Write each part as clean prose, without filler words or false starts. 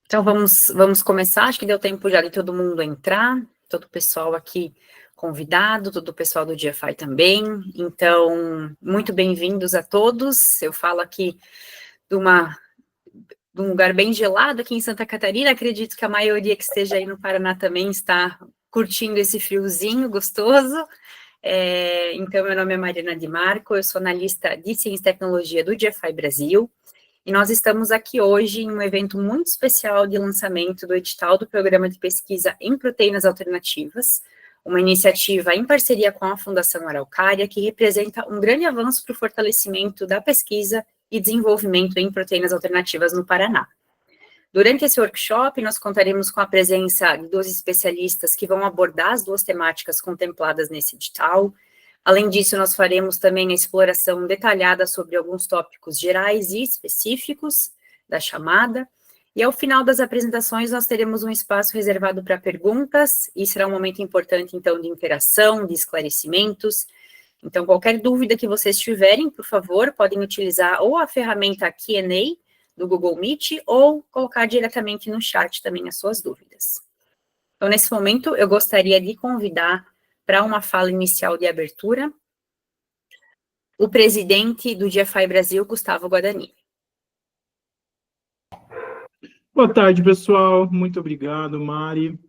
Então, vamos começar. Acho que deu tempo já de todo mundo entrar, todo o pessoal aqui convidado, todo o pessoal do GFI também. Então, muito bem-vindos a todos. Eu falo aqui de um lugar bem gelado aqui em Santa Catarina. Acredito que a maioria que esteja aí no Paraná também está curtindo esse friozinho gostoso. Então, meu nome é Mariana Di Marco, eu sou analista de Ciência e Tecnologia do GFI Brasil. E nós estamos aqui hoje em um evento muito especial de lançamento do edital do Programa de Pesquisa em Proteínas Alternativas, uma iniciativa em parceria com a Fundação Araucária, que representa um grande avanço para o fortalecimento da pesquisa e desenvolvimento em proteínas alternativas no Paraná. Durante esse workshop, nós contaremos com a presença de 12 especialistas que vão abordar as duas temáticas contempladas nesse edital. Além disso, nós faremos também a exploração detalhada sobre alguns tópicos gerais e específicos da chamada, e ao final das apresentações nós teremos um espaço reservado para perguntas, e será um momento importante, então, de interação, de esclarecimentos. Então, qualquer dúvida que vocês tiverem, por favor, podem utilizar ou a ferramenta Q&A do Google Meet, ou colocar diretamente no chat também as suas dúvidas. Então, nesse momento, eu gostaria de convidar para uma fala inicial de abertura, o presidente do GFI Brasil, Gustavo Guadagni. Boa tarde, pessoal. Muito obrigado, Mari.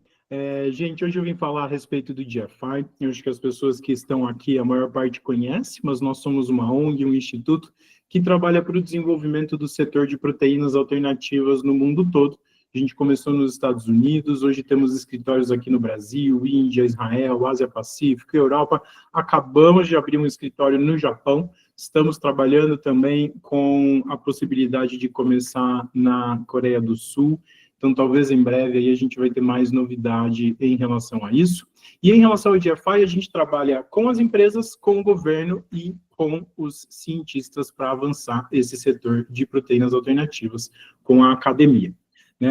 Gente, hoje eu vim falar a respeito do GFI. Eu acho que as pessoas que estão aqui, a maior parte conhece, mas nós somos uma ONG, um instituto, que trabalha para o desenvolvimento do setor de proteínas alternativas no mundo todo. A gente começou nos Estados Unidos, hoje temos escritórios aqui no Brasil, Índia, Israel, Ásia-Pacífico, Europa. Acabamos de abrir um escritório no Japão. Estamos trabalhando também com a possibilidade de começar na Coreia do Sul. Então, talvez em breve aí a gente vai ter mais novidade em relação a isso. E em relação ao GFI, a gente trabalha com as empresas, com o governo e com os cientistas para avançar esse setor de proteínas alternativas com a academia.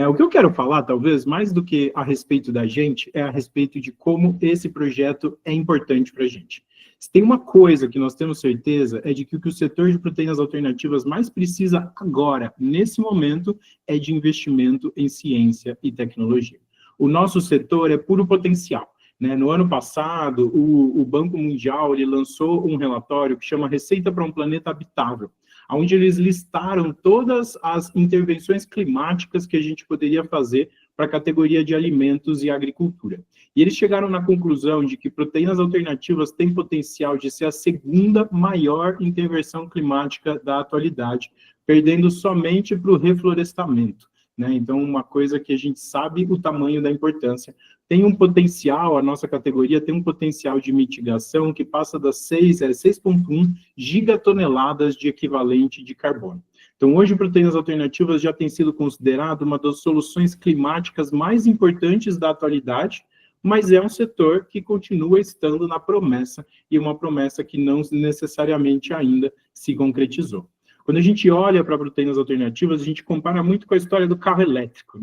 O que eu quero falar, talvez, mais do que a respeito da gente, é a respeito de como esse projeto é importante para a gente. Se tem uma coisa que nós temos certeza, é de que o que o setor de proteínas alternativas mais precisa agora, nesse momento, é de investimento em ciência e tecnologia. O nosso setor é puro potencial. No ano passado, o Banco Mundial ele lançou um relatório que chama Receita para um Planeta Habitável, onde eles listaram todas as intervenções climáticas que a gente poderia fazer para a categoria de alimentos e agricultura. E eles chegaram na conclusão de que proteínas alternativas têm potencial de ser a segunda maior intervenção climática da atualidade, perdendo somente para o reflorestamento. Então, uma coisa que a gente sabe o tamanho da importância. Tem um potencial, a nossa categoria tem um potencial de mitigação que passa das 6,1 gigatoneladas de equivalente de carbono. Então, hoje, proteínas alternativas já tem sido considerado uma das soluções climáticas mais importantes da atualidade, mas é um setor que continua estando na promessa, e uma promessa que não necessariamente ainda se concretizou. Quando a gente olha para proteínas alternativas, a gente compara muito com a história do carro elétrico,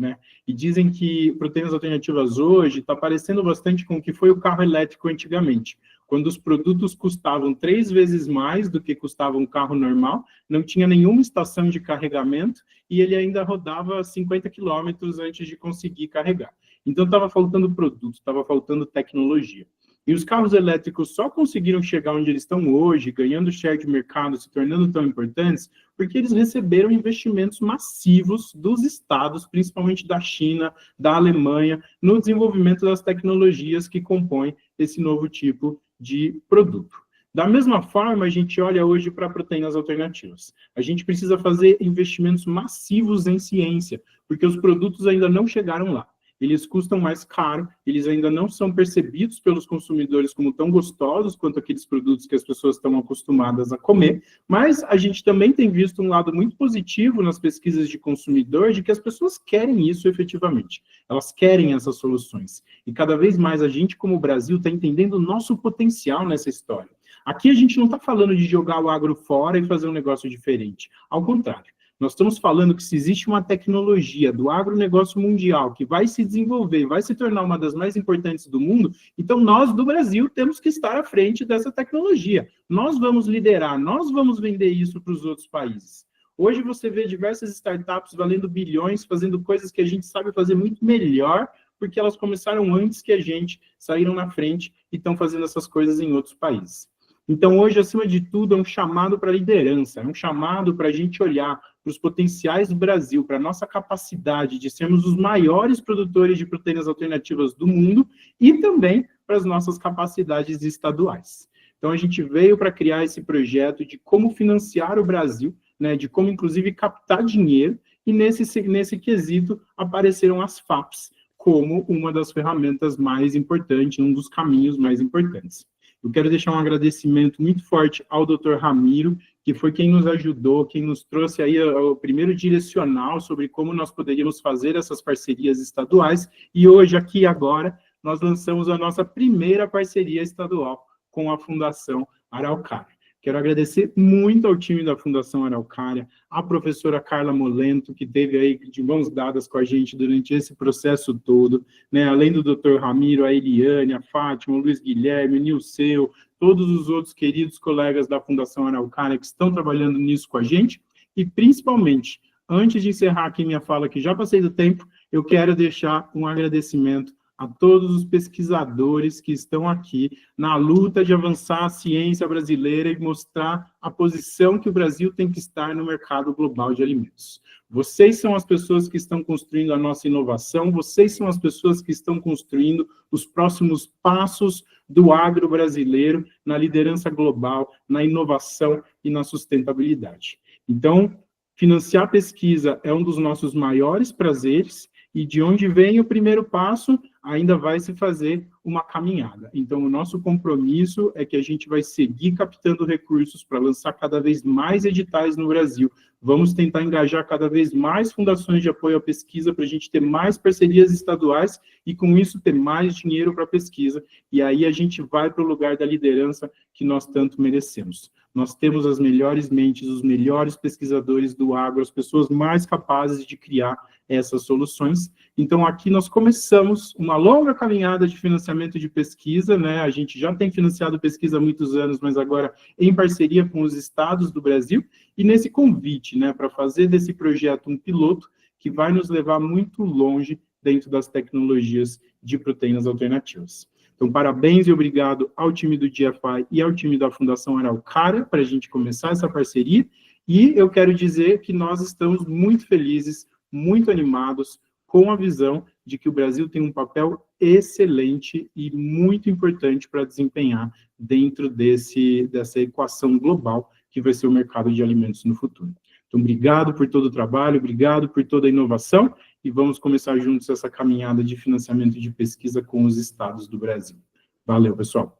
E dizem que proteínas alternativas hoje está parecendo bastante com o que foi o carro elétrico antigamente. Quando os produtos custavam 3 vezes mais do que custava um carro normal, não tinha nenhuma estação de carregamento e ele ainda rodava 50 quilômetros antes de conseguir carregar. Então, estava faltando produto, estava faltando tecnologia. E os carros elétricos só conseguiram chegar onde eles estão hoje, ganhando share de mercado, se tornando tão importantes, porque eles receberam investimentos massivos dos estados, principalmente da China, da Alemanha, no desenvolvimento das tecnologias que compõem esse novo tipo de produto. Da mesma forma, a gente olha hoje para proteínas alternativas. A gente precisa fazer investimentos massivos em ciência, porque os produtos ainda não chegaram lá. Eles custam mais caro, eles ainda não são percebidos pelos consumidores como tão gostosos quanto aqueles produtos que as pessoas estão acostumadas a comer, mas a gente também tem visto um lado muito positivo nas pesquisas de consumidor, de que as pessoas querem isso efetivamente, elas querem essas soluções, e cada vez mais a gente, como o Brasil, está entendendo o nosso potencial nessa história. Aqui a gente não está falando de jogar o agro fora e fazer um negócio diferente, ao contrário. Nós estamos falando que se existe uma tecnologia do agronegócio mundial que vai se desenvolver, vai se tornar uma das mais importantes do mundo, então nós do Brasil temos que estar à frente dessa tecnologia. Nós vamos liderar, nós vamos vender isso para os outros países. Hoje você vê diversas startups valendo bilhões, fazendo coisas que a gente sabe fazer muito melhor, porque elas começaram antes que a gente, saíram na frente e estão fazendo essas coisas em outros países. Então, hoje, acima de tudo, é um chamado para a liderança, é um chamado para a gente olhar para os potenciais do Brasil, para a nossa capacidade de sermos os maiores produtores de proteínas alternativas do mundo e também para as nossas capacidades estaduais. Então, a gente veio para criar esse projeto de como financiar o Brasil, né, de como, inclusive, captar dinheiro, e nesse quesito apareceram as FAPs como uma das ferramentas mais importantes, um dos caminhos mais importantes. Eu quero deixar um agradecimento muito forte ao Dr. Ramiro, que foi quem nos ajudou, quem nos trouxe aí o primeiro direcional sobre como nós poderíamos fazer essas parcerias estaduais, e hoje, aqui agora, nós lançamos a nossa primeira parceria estadual com a Fundação Araucária. Quero agradecer muito ao time da Fundação Araucária, à professora Carla Molento, que esteve aí de mãos dadas com a gente durante esse processo todo, né? Além do Dr. Ramiro, a Eliane, a Fátima, o Luiz Guilherme, o Nilceu, todos os outros queridos colegas da Fundação Araucária que estão trabalhando nisso com a gente, e principalmente, antes de encerrar aqui minha fala, que já passei do tempo, eu quero deixar um agradecimento a todos os pesquisadores que estão aqui na luta de avançar a ciência brasileira e mostrar a posição que o Brasil tem que estar no mercado global de alimentos. Vocês são as pessoas que estão construindo a nossa inovação, vocês são as pessoas que estão construindo os próximos passos do agro brasileiro na liderança global, na inovação e na sustentabilidade. Então, financiar pesquisa é um dos nossos maiores prazeres, e de onde vem o primeiro passo, ainda vai se fazer uma caminhada. Então, o nosso compromisso é que a gente vai seguir captando recursos para lançar cada vez mais editais no Brasil. Vamos tentar engajar cada vez mais fundações de apoio à pesquisa para a gente ter mais parcerias estaduais e, com isso, ter mais dinheiro para a pesquisa. E aí a gente vai para o lugar da liderança que nós tanto merecemos. Nós temos as melhores mentes, os melhores pesquisadores do agro, as pessoas mais capazes de criar essas soluções. Então, aqui nós começamos uma longa caminhada de financiamento de pesquisa, né? A gente já tem financiado pesquisa há muitos anos, mas agora em parceria com os estados do Brasil, e nesse convite, né, para fazer desse projeto um piloto que vai nos levar muito longe dentro das tecnologias de proteínas alternativas. Então, parabéns e obrigado ao time do GFI e ao time da Fundação Araucária para a gente começar essa parceria, e eu quero dizer que nós estamos muito felizes, muito animados com a visão de que o Brasil tem um papel excelente e muito importante para desempenhar dentro dessa equação global que vai ser o mercado de alimentos no futuro. Então, obrigado por todo o trabalho, obrigado por toda a inovação, e vamos começar juntos essa caminhada de financiamento de pesquisa com os estados do Brasil. Valeu, pessoal.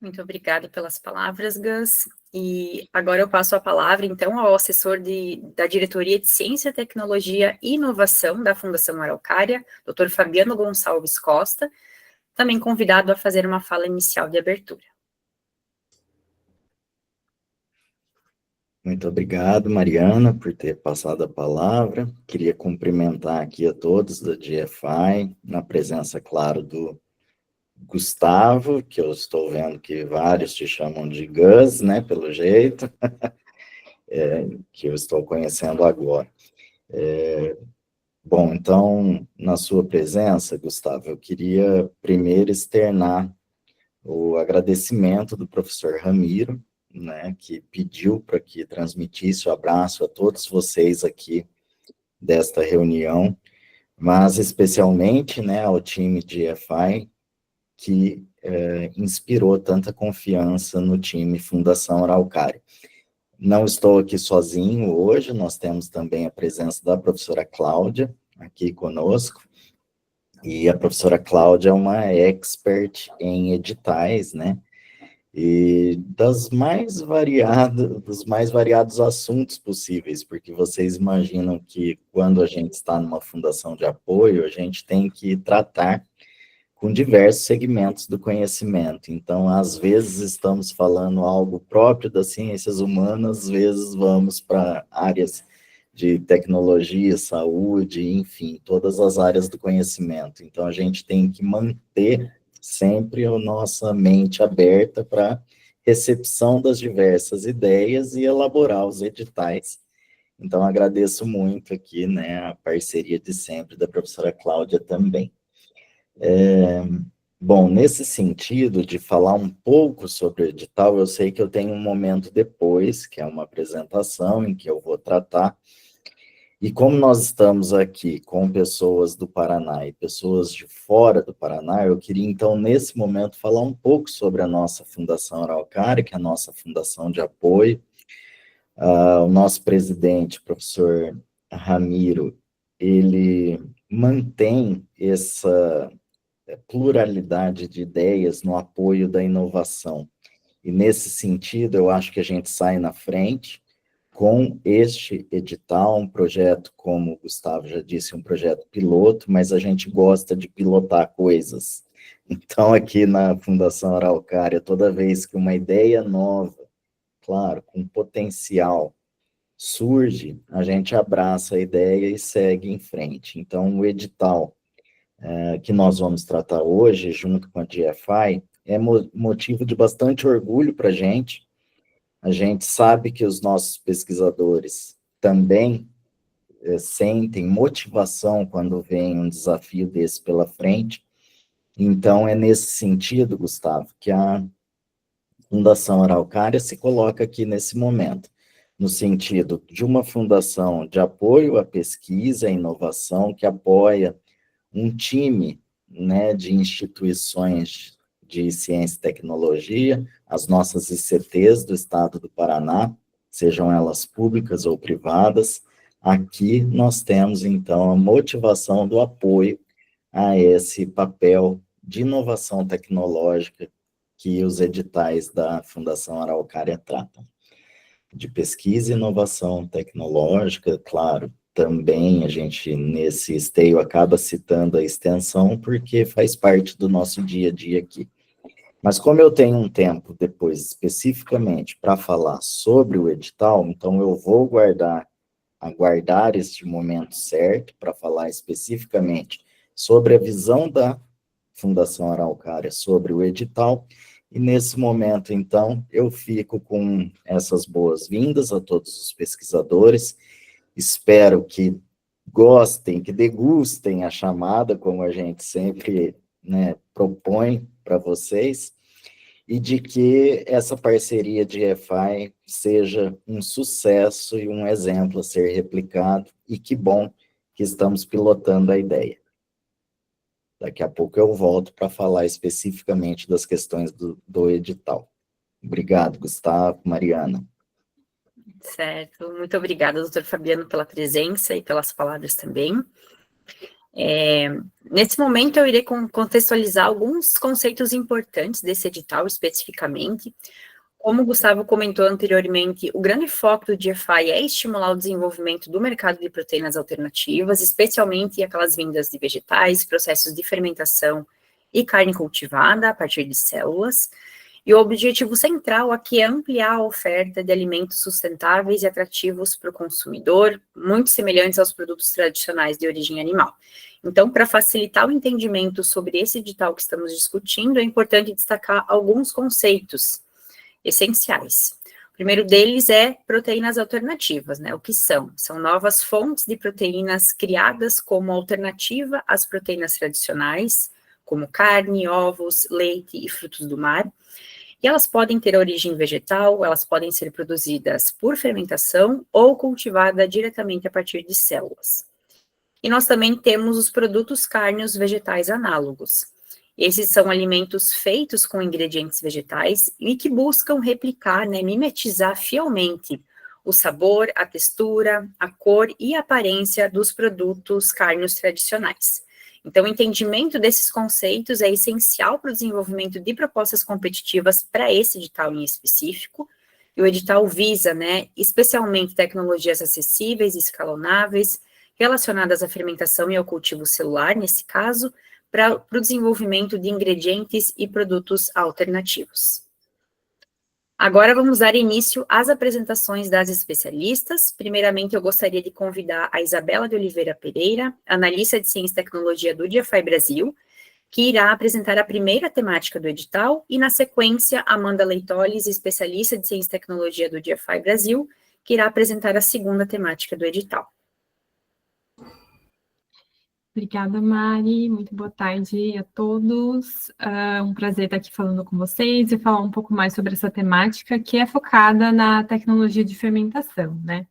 Muito obrigada pelas palavras, Gus. E agora eu passo a palavra, então, ao assessor da Diretoria de Ciência, Tecnologia e Inovação da Fundação Araucária, Dr. Fabiano Gonçalves Costa, também convidado a fazer uma fala inicial de abertura. Muito obrigado, Mariana, por ter passado a palavra. Queria cumprimentar aqui a todos da GFI, na presença, claro, do Gustavo, que eu estou vendo que vários te chamam de Gus, né, pelo jeito, que eu estou conhecendo agora. Bom, então, na sua presença, Gustavo, eu queria primeiro externar o agradecimento do professor Ramiro, né, que pediu para que transmitisse o abraço a todos vocês aqui desta reunião, mas especialmente, né, ao time de GFI, que inspirou tanta confiança no time Fundação Araucária. Não estou aqui sozinho hoje, nós temos também a presença da professora Cláudia aqui conosco, e a professora Cláudia é uma expert em editais, né, e dos mais variados assuntos possíveis, porque vocês imaginam que quando a gente está numa fundação de apoio, a gente tem que tratar com diversos segmentos do conhecimento. Então, às vezes estamos falando algo próprio das ciências humanas, às vezes vamos para áreas de tecnologia, saúde, enfim, todas as áreas do conhecimento. Então, a gente tem que manter sempre a nossa mente aberta para recepção das diversas ideias e elaborar os editais. Então, agradeço muito aqui, né, a parceria de sempre da professora Cláudia também. Bom, nesse sentido de falar um pouco sobre o edital, eu sei que eu tenho um momento depois, que é uma apresentação em que eu vou tratar. E como nós estamos aqui com pessoas do Paraná e pessoas de fora do Paraná, eu queria, então, nesse momento, falar um pouco sobre a nossa Fundação Araucária, que é a nossa fundação de apoio. O nosso presidente, professor Ramiro, ele mantém essa pluralidade de ideias no apoio da inovação. E, nesse sentido, eu acho que a gente sai na frente com este edital, um projeto, como o Gustavo já disse, um projeto piloto, mas a gente gosta de pilotar coisas. Então, aqui na Fundação Araucária, toda vez que uma ideia nova, claro, com potencial, surge, a gente abraça a ideia e segue em frente. Então, o edital que nós vamos tratar hoje, junto com a GFI, é motivo de bastante orgulho para a gente. A gente sabe que os nossos pesquisadores também sentem motivação quando vem um desafio desse pela frente. Então, é nesse sentido, Gustavo, que a Fundação Araucária se coloca aqui nesse momento, no sentido de uma fundação de apoio à pesquisa e inovação, que apoia um time, né, de instituições de ciência e tecnologia, as nossas ICTs do estado do Paraná, sejam elas públicas ou privadas. Aqui nós temos, então, a motivação do apoio a esse papel de inovação tecnológica que os editais da Fundação Araucária tratam. De pesquisa e inovação tecnológica, claro, também a gente, nesse esteio, acaba citando a extensão, porque faz parte do nosso dia a dia aqui. Mas como eu tenho um tempo depois, especificamente, para falar sobre o edital, então eu vou aguardar este momento certo para falar especificamente sobre a visão da Fundação Araucária sobre o edital, e nesse momento, então, eu fico com essas boas-vindas a todos os pesquisadores. Espero que gostem, que degustem a chamada, como a gente sempre, né, propõe para vocês, e de que essa parceria de EFI seja um sucesso e um exemplo a ser replicado, e que bom que estamos pilotando a ideia. Daqui a pouco eu volto para falar especificamente das questões do edital. Obrigado, Gustavo, Mariana. Certo, muito obrigada, doutor Fabiano, pela presença e pelas palavras também. Nesse momento, eu irei contextualizar alguns conceitos importantes desse edital, especificamente. Como o Gustavo comentou anteriormente, o grande foco do GFI é estimular o desenvolvimento do mercado de proteínas alternativas, especialmente aquelas vindas de vegetais, processos de fermentação e carne cultivada a partir de células. E o objetivo central aqui é ampliar a oferta de alimentos sustentáveis e atrativos para o consumidor, muito semelhantes aos produtos tradicionais de origem animal. Então, para facilitar o entendimento sobre esse edital que estamos discutindo, é importante destacar alguns conceitos essenciais. O primeiro deles é proteínas alternativas, né? O que são? São novas fontes de proteínas criadas como alternativa às proteínas tradicionais, como carne, ovos, leite e frutos do mar. E elas podem ter origem vegetal, elas podem ser produzidas por fermentação ou cultivada diretamente a partir de células. E nós também temos os produtos cárneos vegetais análogos. Esses são alimentos feitos com ingredientes vegetais e que buscam replicar, né, mimetizar fielmente o sabor, a textura, a cor e a aparência dos produtos cárneos tradicionais. Então, o entendimento desses conceitos é essencial para o desenvolvimento de propostas competitivas para esse edital em específico, e o edital visa, né, especialmente tecnologias acessíveis e escalonáveis, relacionadas à fermentação e ao cultivo celular, nesse caso, para o desenvolvimento de ingredientes e produtos alternativos. Agora vamos dar início às apresentações das especialistas. Primeiramente, eu gostaria de convidar a Isabela de Oliveira Pereira, analista de Ciência e Tecnologia do GFI Brasil, que irá apresentar a primeira temática do edital, e, na sequência, Amanda Leitoles, especialista de Ciência e Tecnologia do GFI Brasil, que irá apresentar a segunda temática do edital. Obrigada, Mari. Muito boa tarde a todos. Um prazer estar aqui falando com vocês e falar um pouco mais sobre essa temática que é focada na tecnologia de fermentação, né?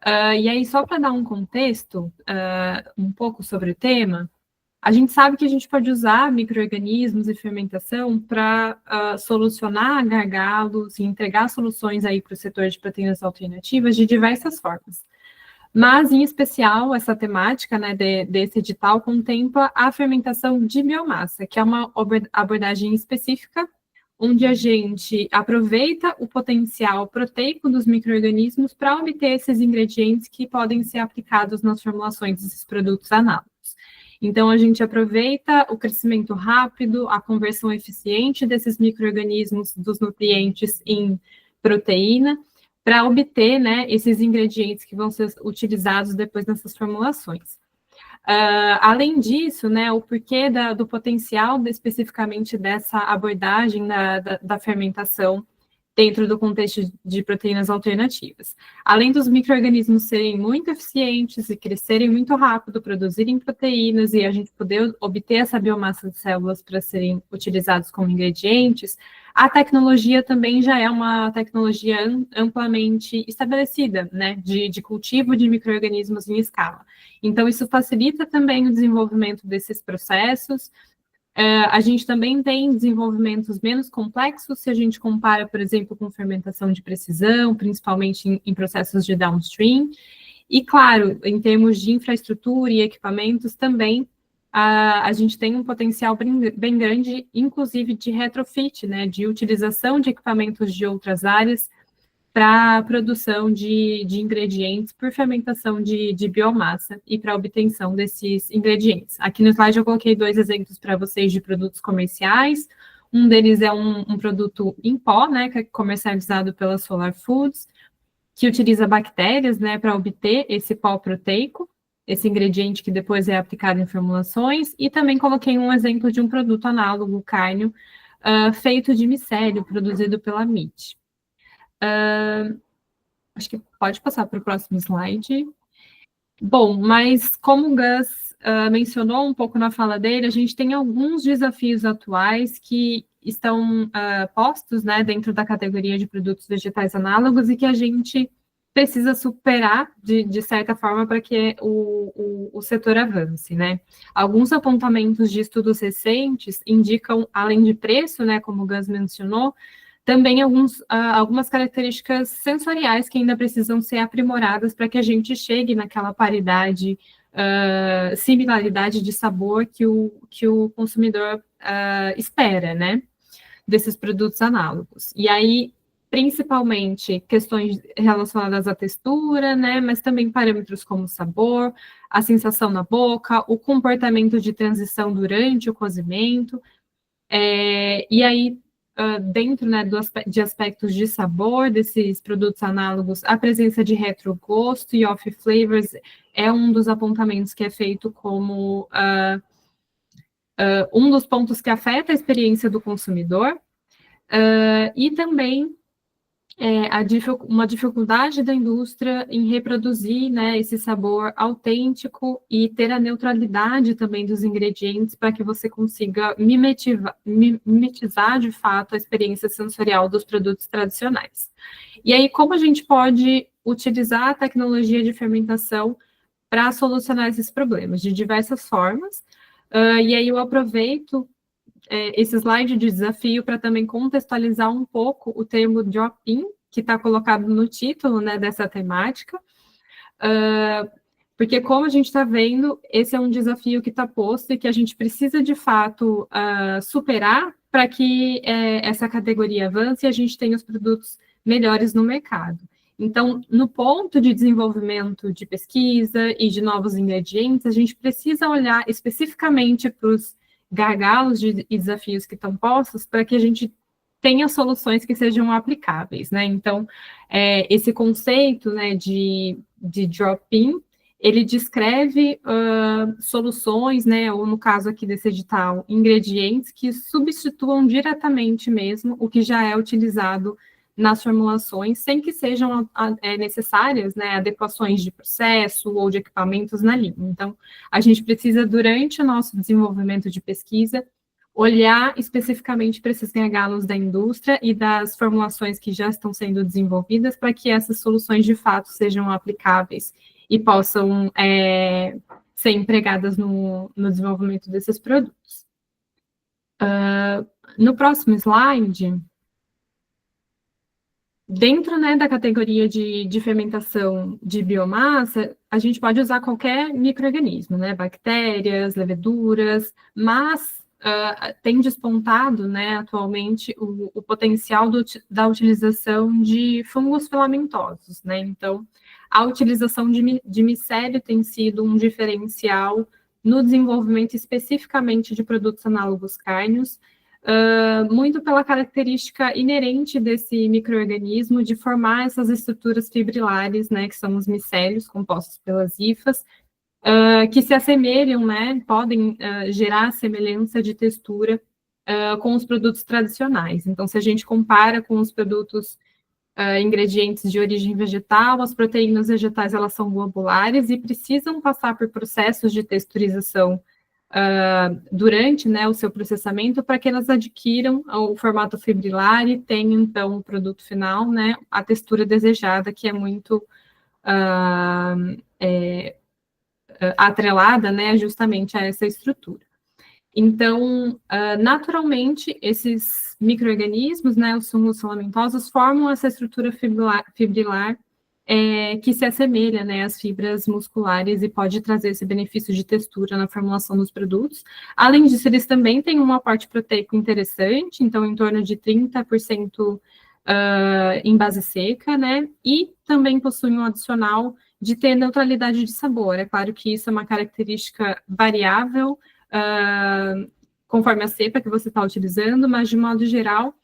E aí, só para dar um contexto um pouco sobre o tema, a gente sabe que a gente pode usar micro-organismos e fermentação para solucionar gargalos e entregar soluções aí para o setor de proteínas alternativas de diversas formas. Mas, em especial, essa temática, né, desse edital contempla a fermentação de biomassa, que é uma abordagem específica, onde a gente aproveita o potencial proteico dos micro-organismos para obter esses ingredientes que podem ser aplicados nas formulações desses produtos análogos. Então, a gente aproveita o crescimento rápido, a conversão eficiente desses micro-organismos, dos nutrientes em proteína, para obter, né, esses ingredientes que vão ser utilizados depois nessas formulações. Além disso, né, o porquê do potencial especificamente dessa abordagem da fermentação dentro do contexto de proteínas alternativas. Além dos micro-organismos serem muito eficientes e crescerem muito rápido, produzirem proteínas e a gente poder obter essa biomassa de células para serem utilizados como ingredientes, a tecnologia também já é uma tecnologia amplamente estabelecida, né, de cultivo de micro-organismos em escala. Então, isso facilita também o desenvolvimento desses processos. A gente também tem desenvolvimentos menos complexos, se a gente compara, por exemplo, com fermentação de precisão, principalmente em processos de downstream. E, claro, em termos de infraestrutura e equipamentos também, a gente tem um potencial bem grande, inclusive de retrofit, né, de utilização de equipamentos de outras áreas para a produção de ingredientes por fermentação de biomassa e para a obtenção desses ingredientes. Aqui no slide eu coloquei 2 exemplos para vocês de produtos comerciais. Um deles é um produto em pó, né, que é comercializado pela Solar Foods, que utiliza bactérias, né, para obter esse pó proteico, esse ingrediente que depois é aplicado em formulações. E também coloquei um exemplo de um produto análogo, cárneo, feito de micélio, produzido pela MIT. Acho que pode passar para o próximo slide. Bom, mas como o Gus mencionou um pouco na fala dele, a gente tem alguns desafios atuais que estão postos, né, dentro da categoria de produtos vegetais análogos e que a gente precisa superar de certa forma para que o setor avance, né? Alguns apontamentos de estudos recentes indicam, além de preço, né, como o Gus mencionou, também algumas características sensoriais que ainda precisam ser aprimoradas para que a gente chegue naquela paridade, similaridade de sabor que o consumidor espera, né, desses produtos análogos. E aí, principalmente, questões relacionadas à textura, né, mas também parâmetros como sabor, a sensação na boca, o comportamento de transição durante o cozimento, e aí, dentro, né, de aspectos de sabor desses produtos análogos, a presença de retrogosto e off-flavors é um dos apontamentos que é feito como um dos pontos que afeta a experiência do consumidor, e também uma dificuldade da indústria em reproduzir, né, esse sabor autêntico e ter a neutralidade também dos ingredientes para que você consiga mimetizar de fato a experiência sensorial dos produtos tradicionais. E aí, como a gente pode utilizar a tecnologia de fermentação para solucionar esses problemas? De diversas formas, e aí eu aproveito esse slide de desafio para também contextualizar um pouco o termo drop-in, que está colocado no título, né, dessa temática, porque como a gente está vendo, esse é um desafio que está posto e que a gente precisa, de fato, superar para que essa categoria avance e a gente tenha os produtos melhores no mercado. Então, no ponto de desenvolvimento de pesquisa e de novos ingredientes, a gente precisa olhar especificamente para os gargalos e desafios que estão postos para que a gente tenha soluções que sejam aplicáveis, né? Então, esse conceito, né, de drop-in, ele descreve soluções, né, ou no caso aqui desse edital, ingredientes que substituam diretamente mesmo o que já é utilizado nas formulações, sem que sejam necessárias, né, adequações de processo ou de equipamentos na linha. Então, a gente precisa, durante o nosso desenvolvimento de pesquisa, olhar especificamente para esses gargalos da indústria e das formulações que já estão sendo desenvolvidas para que essas soluções, de fato, sejam aplicáveis e possam ser empregadas no desenvolvimento desses produtos. No próximo slide, dentro, né, da categoria de fermentação de biomassa, a gente pode usar qualquer micro-organismo, né, bactérias, leveduras, mas tem despontado, né, atualmente o potencial da utilização de fungos filamentosos, né, então a utilização de micélio tem sido um diferencial no desenvolvimento especificamente de produtos análogos cárneos, muito pela característica inerente desse micro-organismo de formar essas estruturas fibrilares, né, que são os micélios compostos pelas hifas, que se assemelham, né, podem gerar semelhança de textura com os produtos tradicionais. Então, se a gente compara com os produtos ingredientes de origem vegetal, as proteínas vegetais elas são globulares e precisam passar por processos de texturização durante, né, o seu processamento para que elas adquiram o formato fibrilar e tenham, então, o produto final, né, a textura desejada, que é muito atrelada, né, justamente a essa estrutura. Então, naturalmente, esses micro-organismos, né, os fungos filamentosos, formam essa estrutura fibrilar que se assemelha, né, às fibras musculares e pode trazer esse benefício de textura na formulação dos produtos. Além disso, eles também têm um aporte proteico interessante, então em torno de 30% em base seca, né, e também possuem um adicional de ter neutralidade de sabor. É claro que isso é uma característica variável conforme a cepa que você está utilizando, mas de modo geral,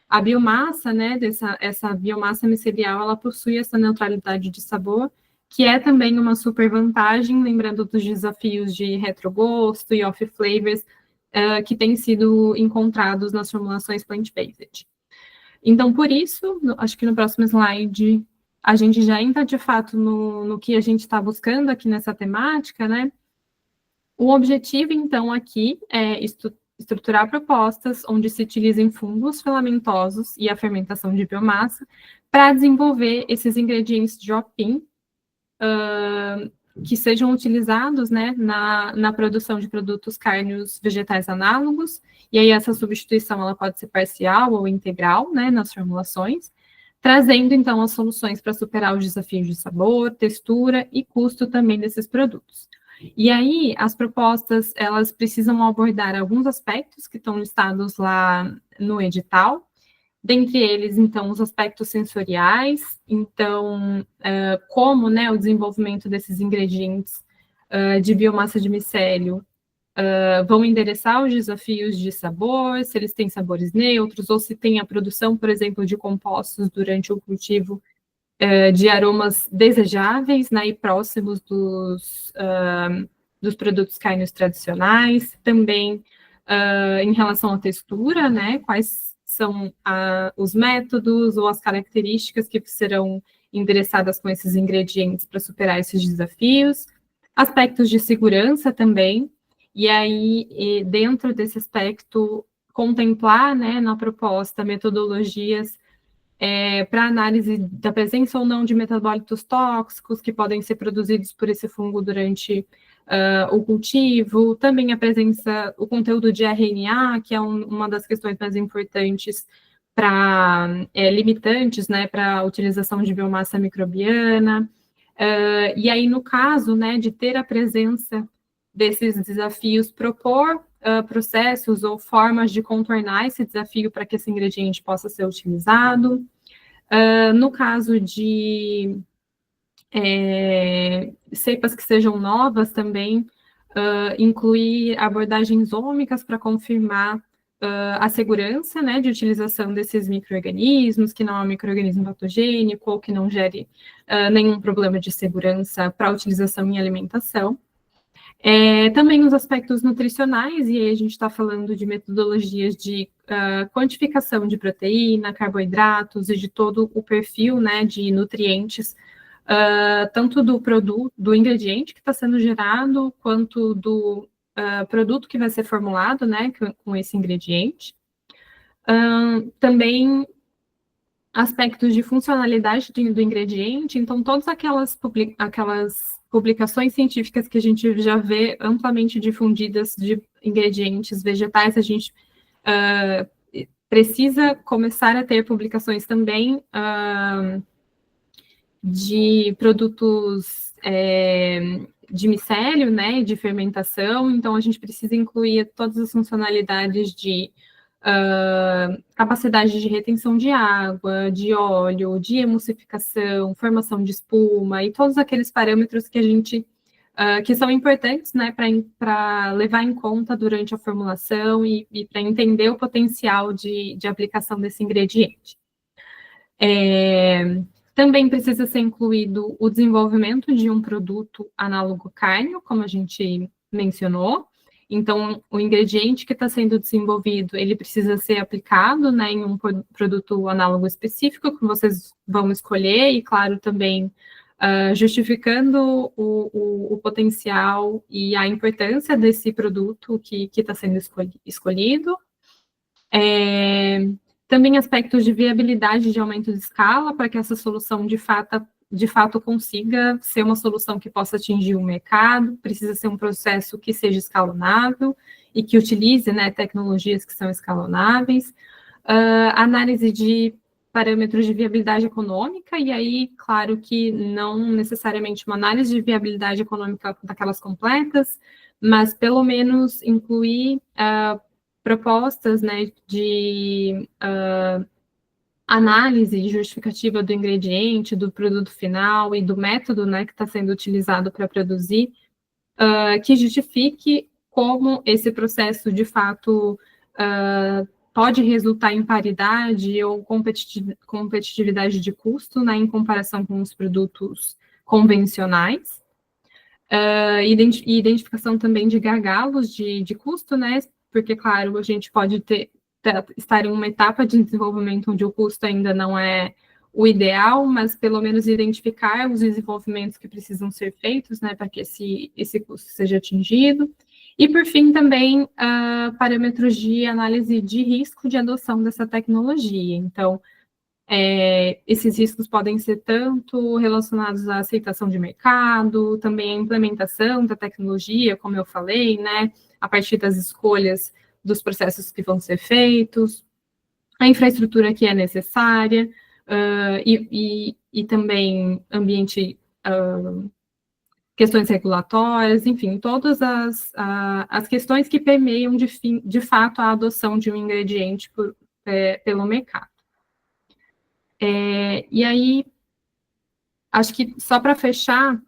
a biomassa, né, essa biomassa micelial, ela possui essa neutralidade de sabor, que é também uma super vantagem, lembrando dos desafios de retrogosto e off-flavors que têm sido encontrados nas formulações plant-based. Então, por isso, acho que no próximo slide, a gente já entra, de fato, no que a gente está buscando aqui nessa temática, né? O objetivo, então, aqui é estruturar propostas onde se utilizem fungos filamentosos e a fermentação de biomassa para desenvolver esses ingredientes drop-in que sejam utilizados, né, na produção de produtos cárneos vegetais análogos, e aí essa substituição ela pode ser parcial ou integral, né, nas formulações, trazendo, então, as soluções para superar os desafios de sabor, textura e custo também desses produtos. E aí, as propostas, elas precisam abordar alguns aspectos que estão listados lá no edital, dentre eles, então, os aspectos sensoriais, então, como, né, o desenvolvimento desses ingredientes de biomassa de micélio vão endereçar os desafios de sabor, se eles têm sabores neutros, ou se tem a produção, por exemplo, de compostos durante o cultivo de aromas desejáveis, né, e próximos dos produtos cárneos tradicionais, também em relação à textura, né, quais são os métodos ou as características que serão endereçadas com esses ingredientes para superar esses desafios, aspectos de segurança também, e aí, dentro desse aspecto, contemplar, né, na proposta, metodologias para análise da presença ou não de metabólitos tóxicos que podem ser produzidos por esse fungo durante o cultivo, também a presença, o conteúdo de RNA, que é uma das questões mais importantes para limitantes, né, para a utilização de biomassa microbiana, e aí, no caso, né, de ter a presença desses desafios, propor processos ou formas de contornar esse desafio para que esse ingrediente possa ser utilizado. No caso de cepas que sejam novas também, incluir abordagens ômicas para confirmar a segurança, né, de utilização desses micro-organismos, que não é um micro-organismo patogênico ou que não gere nenhum problema de segurança para utilização em alimentação. Também os aspectos nutricionais, e aí a gente está falando de metodologias de quantificação de proteína, carboidratos e de todo o perfil, né, de nutrientes, tanto do produto, do ingrediente que está sendo gerado, quanto do produto que vai ser formulado, né, com esse ingrediente. Também aspectos de funcionalidade do ingrediente, então todas aquelas publicações científicas que a gente já vê amplamente difundidas de ingredientes vegetais, a gente precisa começar a ter publicações também de produtos de micélio, né, de fermentação, então a gente precisa incluir todas as funcionalidades de capacidade de retenção de água, de óleo, de emulsificação, formação de espuma, e todos aqueles parâmetros que a gente que são importantes, né, para levar em conta durante a formulação e para entender o potencial de aplicação desse ingrediente. Também precisa ser incluído o desenvolvimento de um produto análogo cárneo, como a gente mencionou. Então, o ingrediente que está sendo desenvolvido, ele precisa ser aplicado, né, em um produto análogo específico que vocês vão escolher, e, claro, também justificando o potencial e a importância desse produto que está sendo escolhido. Também aspectos de viabilidade de aumento de escala, para que essa solução de fato consiga ser uma solução que possa atingir o mercado, precisa ser um processo que seja escalonável e que utilize, né, tecnologias que são escalonáveis, análise de parâmetros de viabilidade econômica, e aí, claro que não necessariamente uma análise de viabilidade econômica daquelas completas, mas pelo menos incluir propostas, né, de análise e justificativa do ingrediente, do produto final e do método, né, que está sendo utilizado para produzir, que justifique como esse processo, de fato, pode resultar em paridade ou competitividade de custo, né, em comparação com os produtos convencionais. Identificação também de gargalos de custo, né, porque, claro, a gente pode estar em uma etapa de desenvolvimento onde o custo ainda não é o ideal, mas pelo menos identificar os desenvolvimentos que precisam ser feitos, né, para que esse custo seja atingido. E, por fim, também parâmetros de análise de risco de adoção dessa tecnologia. Então, esses riscos podem ser tanto relacionados à aceitação de mercado, também à implementação da tecnologia, como eu falei, né, a partir das escolhas dos processos que vão ser feitos, a infraestrutura que é necessária, e também ambiente, questões regulatórias, enfim, todas as questões que permeiam, de fato, a adoção de um ingrediente pelo mercado. E aí, acho que só para fechar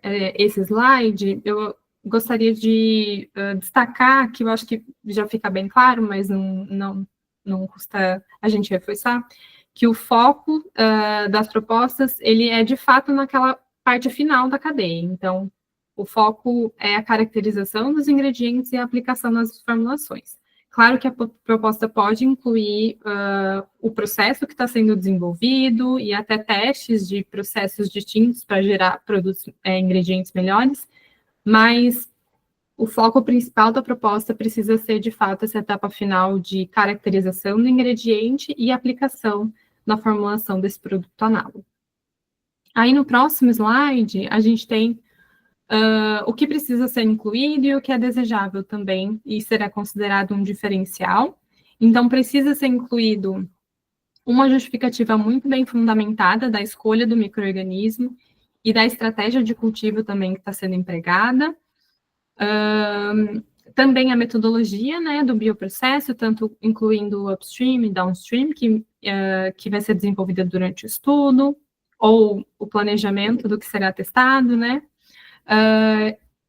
esse slide, eu gostaria de destacar, que eu acho que já fica bem claro, mas não custa a gente reforçar, que o foco das propostas, ele é de fato naquela parte final da cadeia. Então, o foco é a caracterização dos ingredientes e a aplicação nas formulações. Claro que a proposta pode incluir o processo que está sendo desenvolvido e até testes de processos distintos para gerar produtos, ingredientes melhores, mas o foco principal da proposta precisa ser, de fato, essa etapa final de caracterização do ingrediente e aplicação na formulação desse produto análogo. Aí, no próximo slide, a gente tem o que precisa ser incluído e o que é desejável também, e será considerado um diferencial. Então, precisa ser incluído uma justificativa muito bem fundamentada da escolha do micro-organismo e da estratégia de cultivo também que está sendo empregada. Também a metodologia, né, do bioprocesso, tanto incluindo o upstream e downstream, que vai ser desenvolvida durante o estudo, ou o planejamento do que será testado, né?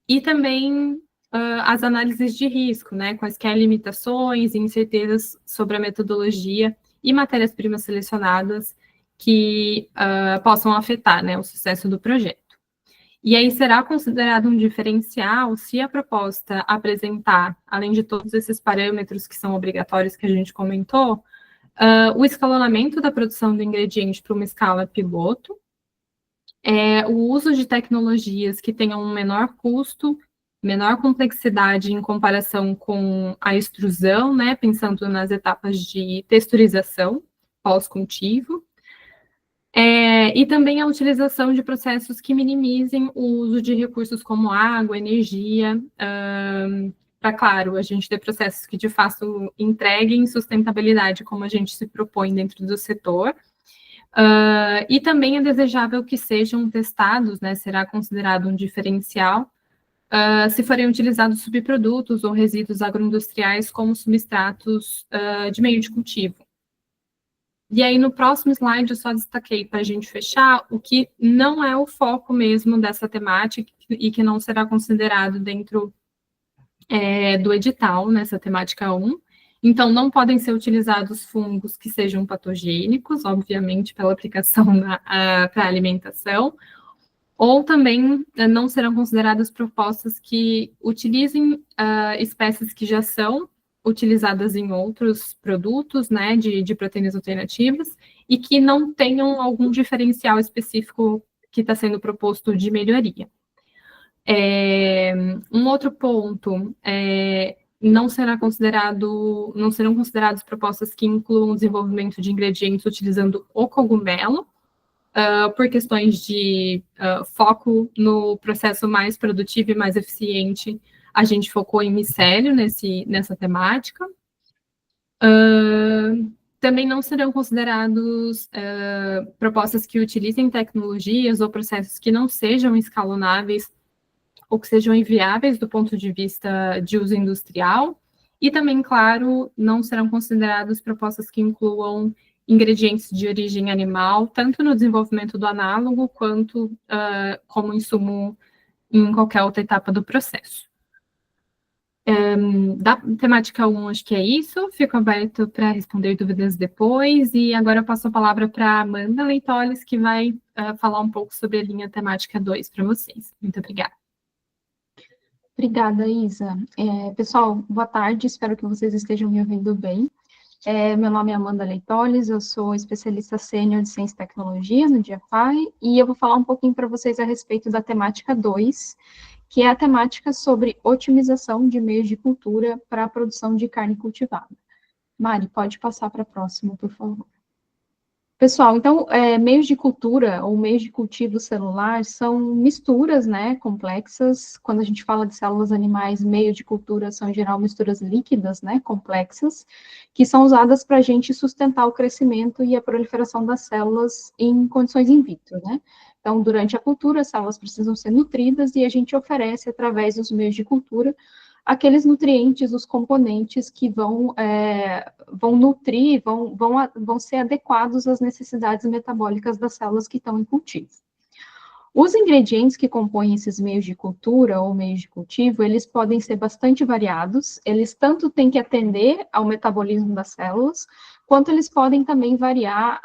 E também as análises de risco, né, quaisquer limitações e incertezas sobre a metodologia e matérias-primas selecionadas que possam afetar, né, o sucesso do projeto. E aí será considerado um diferencial se a proposta apresentar, além de todos esses parâmetros que são obrigatórios que a gente comentou, o escalonamento da produção do ingrediente para uma escala piloto, o uso de tecnologias que tenham um menor custo, menor complexidade em comparação com a extrusão, né, pensando nas etapas de texturização pós-cultivo, e também a utilização de processos que minimizem o uso de recursos como água, energia, para, claro, a gente ter processos que de fato entreguem sustentabilidade como a gente se propõe dentro do setor. E também é desejável que sejam testados, né, será considerado um diferencial, se forem utilizados subprodutos ou resíduos agroindustriais como substratos de meio de cultivo. E aí, no próximo slide, eu só destaquei para a gente fechar o que não é o foco mesmo dessa temática e que não será considerado dentro do edital, nessa temática 1. Então, não podem ser utilizados fungos que sejam patogênicos, obviamente, pela aplicação para a alimentação, ou também não serão consideradas propostas que utilizem espécies que já são utilizadas em outros produtos, né, de proteínas alternativas, e que não tenham algum diferencial específico que está sendo proposto de melhoria. Um outro ponto, não serão consideradas propostas que incluam o desenvolvimento de ingredientes utilizando o cogumelo, por questões de foco no processo mais produtivo e mais eficiente. A gente focou em micélio nessa temática. Também não serão considerados propostas que utilizem tecnologias ou processos que não sejam escalonáveis ou que sejam inviáveis do ponto de vista de uso industrial. E também, claro, não serão consideradas propostas que incluam ingredientes de origem animal, tanto no desenvolvimento do análogo, quanto como insumo em qualquer outra etapa do processo. Da temática 1, acho que é isso. Fico aberto para responder dúvidas depois. E agora eu passo a palavra para a Amanda Leitoles, que vai falar um pouco sobre a linha temática 2 para vocês. Muito obrigada. Obrigada, Isa. Pessoal, boa tarde, espero que vocês estejam me ouvindo bem. Meu nome é Amanda Leitoles, eu sou especialista sênior de Ciência e Tecnologia no GFI, e eu vou falar um pouquinho para vocês a respeito da temática 2, que é a temática sobre otimização de meios de cultura para a produção de carne cultivada. Mari, pode passar para a próxima, por favor. Pessoal, então, meios de cultura ou meios de cultivo celular são misturas, né, complexas. Quando a gente fala de células animais, meio de cultura são, em geral, misturas líquidas, né, complexas, que são usadas para a gente sustentar o crescimento e a proliferação das células em condições in vitro, né. Então, durante a cultura, as células precisam ser nutridas e a gente oferece, através dos meios de cultura, aqueles nutrientes, os componentes que vão nutrir, vão ser adequados às necessidades metabólicas das células que estão em cultivo. Os ingredientes que compõem esses meios de cultura ou meios de cultivo, eles podem ser bastante variados, eles tanto têm que atender ao metabolismo das células, quanto eles podem também variar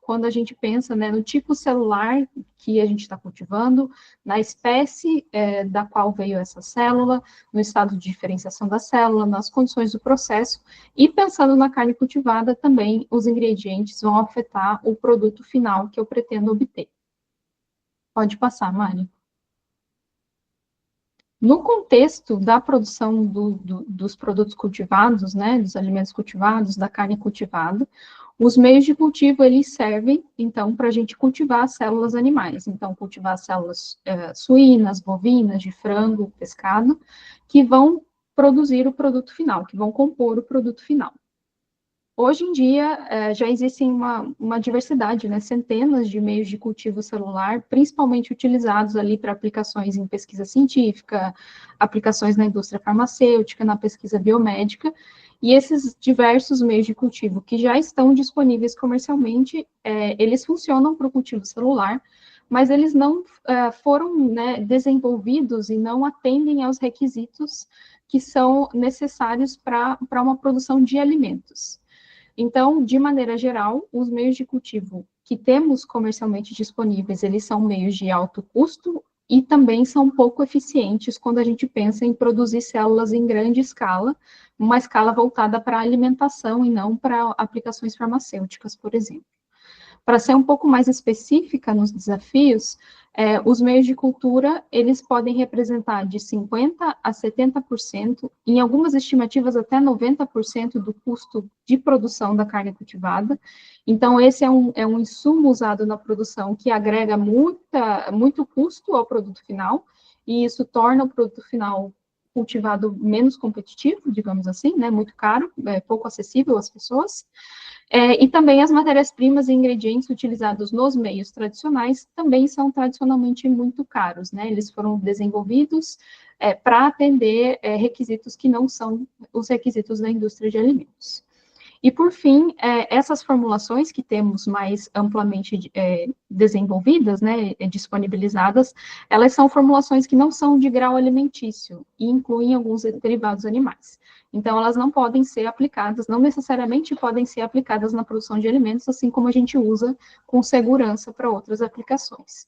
quando a gente pensa, né, no tipo celular que a gente está cultivando, na espécie da qual veio essa célula, no estado de diferenciação da célula, nas condições do processo, e pensando na carne cultivada também, os ingredientes vão afetar o produto final que eu pretendo obter. Pode passar, Mari. No contexto da produção dos produtos cultivados, né, dos alimentos cultivados, da carne cultivada, os meios de cultivo, eles servem, então, para a gente cultivar células animais. Então, cultivar células suínas, bovinas, de frango, pescado, que vão produzir o produto final, que vão compor o produto final. Hoje em dia, já existem uma diversidade, né, centenas de meios de cultivo celular, principalmente utilizados ali para aplicações em pesquisa científica, aplicações na indústria farmacêutica, na pesquisa biomédica, e esses diversos meios de cultivo que já estão disponíveis comercialmente, eles funcionam para o cultivo celular, mas eles não foram, né, desenvolvidos e não atendem aos requisitos que são necessários para uma produção de alimentos. Então, de maneira geral, os meios de cultivo que temos comercialmente disponíveis, eles são meios de alto custo e também são pouco eficientes quando a gente pensa em produzir células em grande escala, uma escala voltada para a alimentação e não para aplicações farmacêuticas, por exemplo. Para ser um pouco mais específica nos desafios, os meios de cultura, eles podem representar de 50% a 70%, em algumas estimativas até 90% do custo de produção da carne cultivada. Então, esse é um insumo usado na produção que agrega muito custo ao produto final, e isso torna o produto final cultivado menos competitivo, digamos assim, né, muito caro, pouco acessível às pessoas. E também as matérias-primas e ingredientes utilizados nos meios tradicionais também são tradicionalmente muito caros, né? Eles foram desenvolvidos para atender requisitos que não são os requisitos da indústria de alimentos. E, por fim, essas formulações que temos mais amplamente desenvolvidas, né, disponibilizadas, elas são formulações que não são de grau alimentício e incluem alguns derivados animais. Então, elas não podem ser aplicadas, não necessariamente podem ser aplicadas na produção de alimentos, assim como a gente usa com segurança para outras aplicações.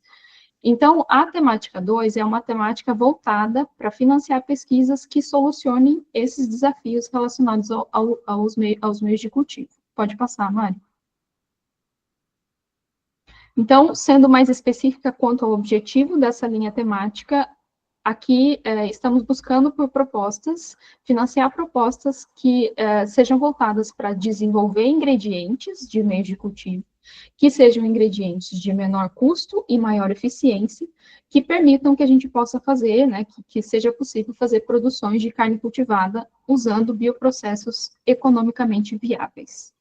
Então, a temática 2 é uma temática voltada para financiar pesquisas que solucionem esses desafios relacionados aos meios de cultivo. Pode passar, Mari. Então, sendo mais específica quanto ao objetivo dessa linha temática, aqui estamos buscando por propostas, financiar propostas que sejam voltadas para desenvolver ingredientes de meios de cultivo, que sejam ingredientes de menor custo e maior eficiência, que permitam que a gente possa fazer, né, que seja possível fazer produções de carne cultivada usando bioprocessos economicamente viáveis.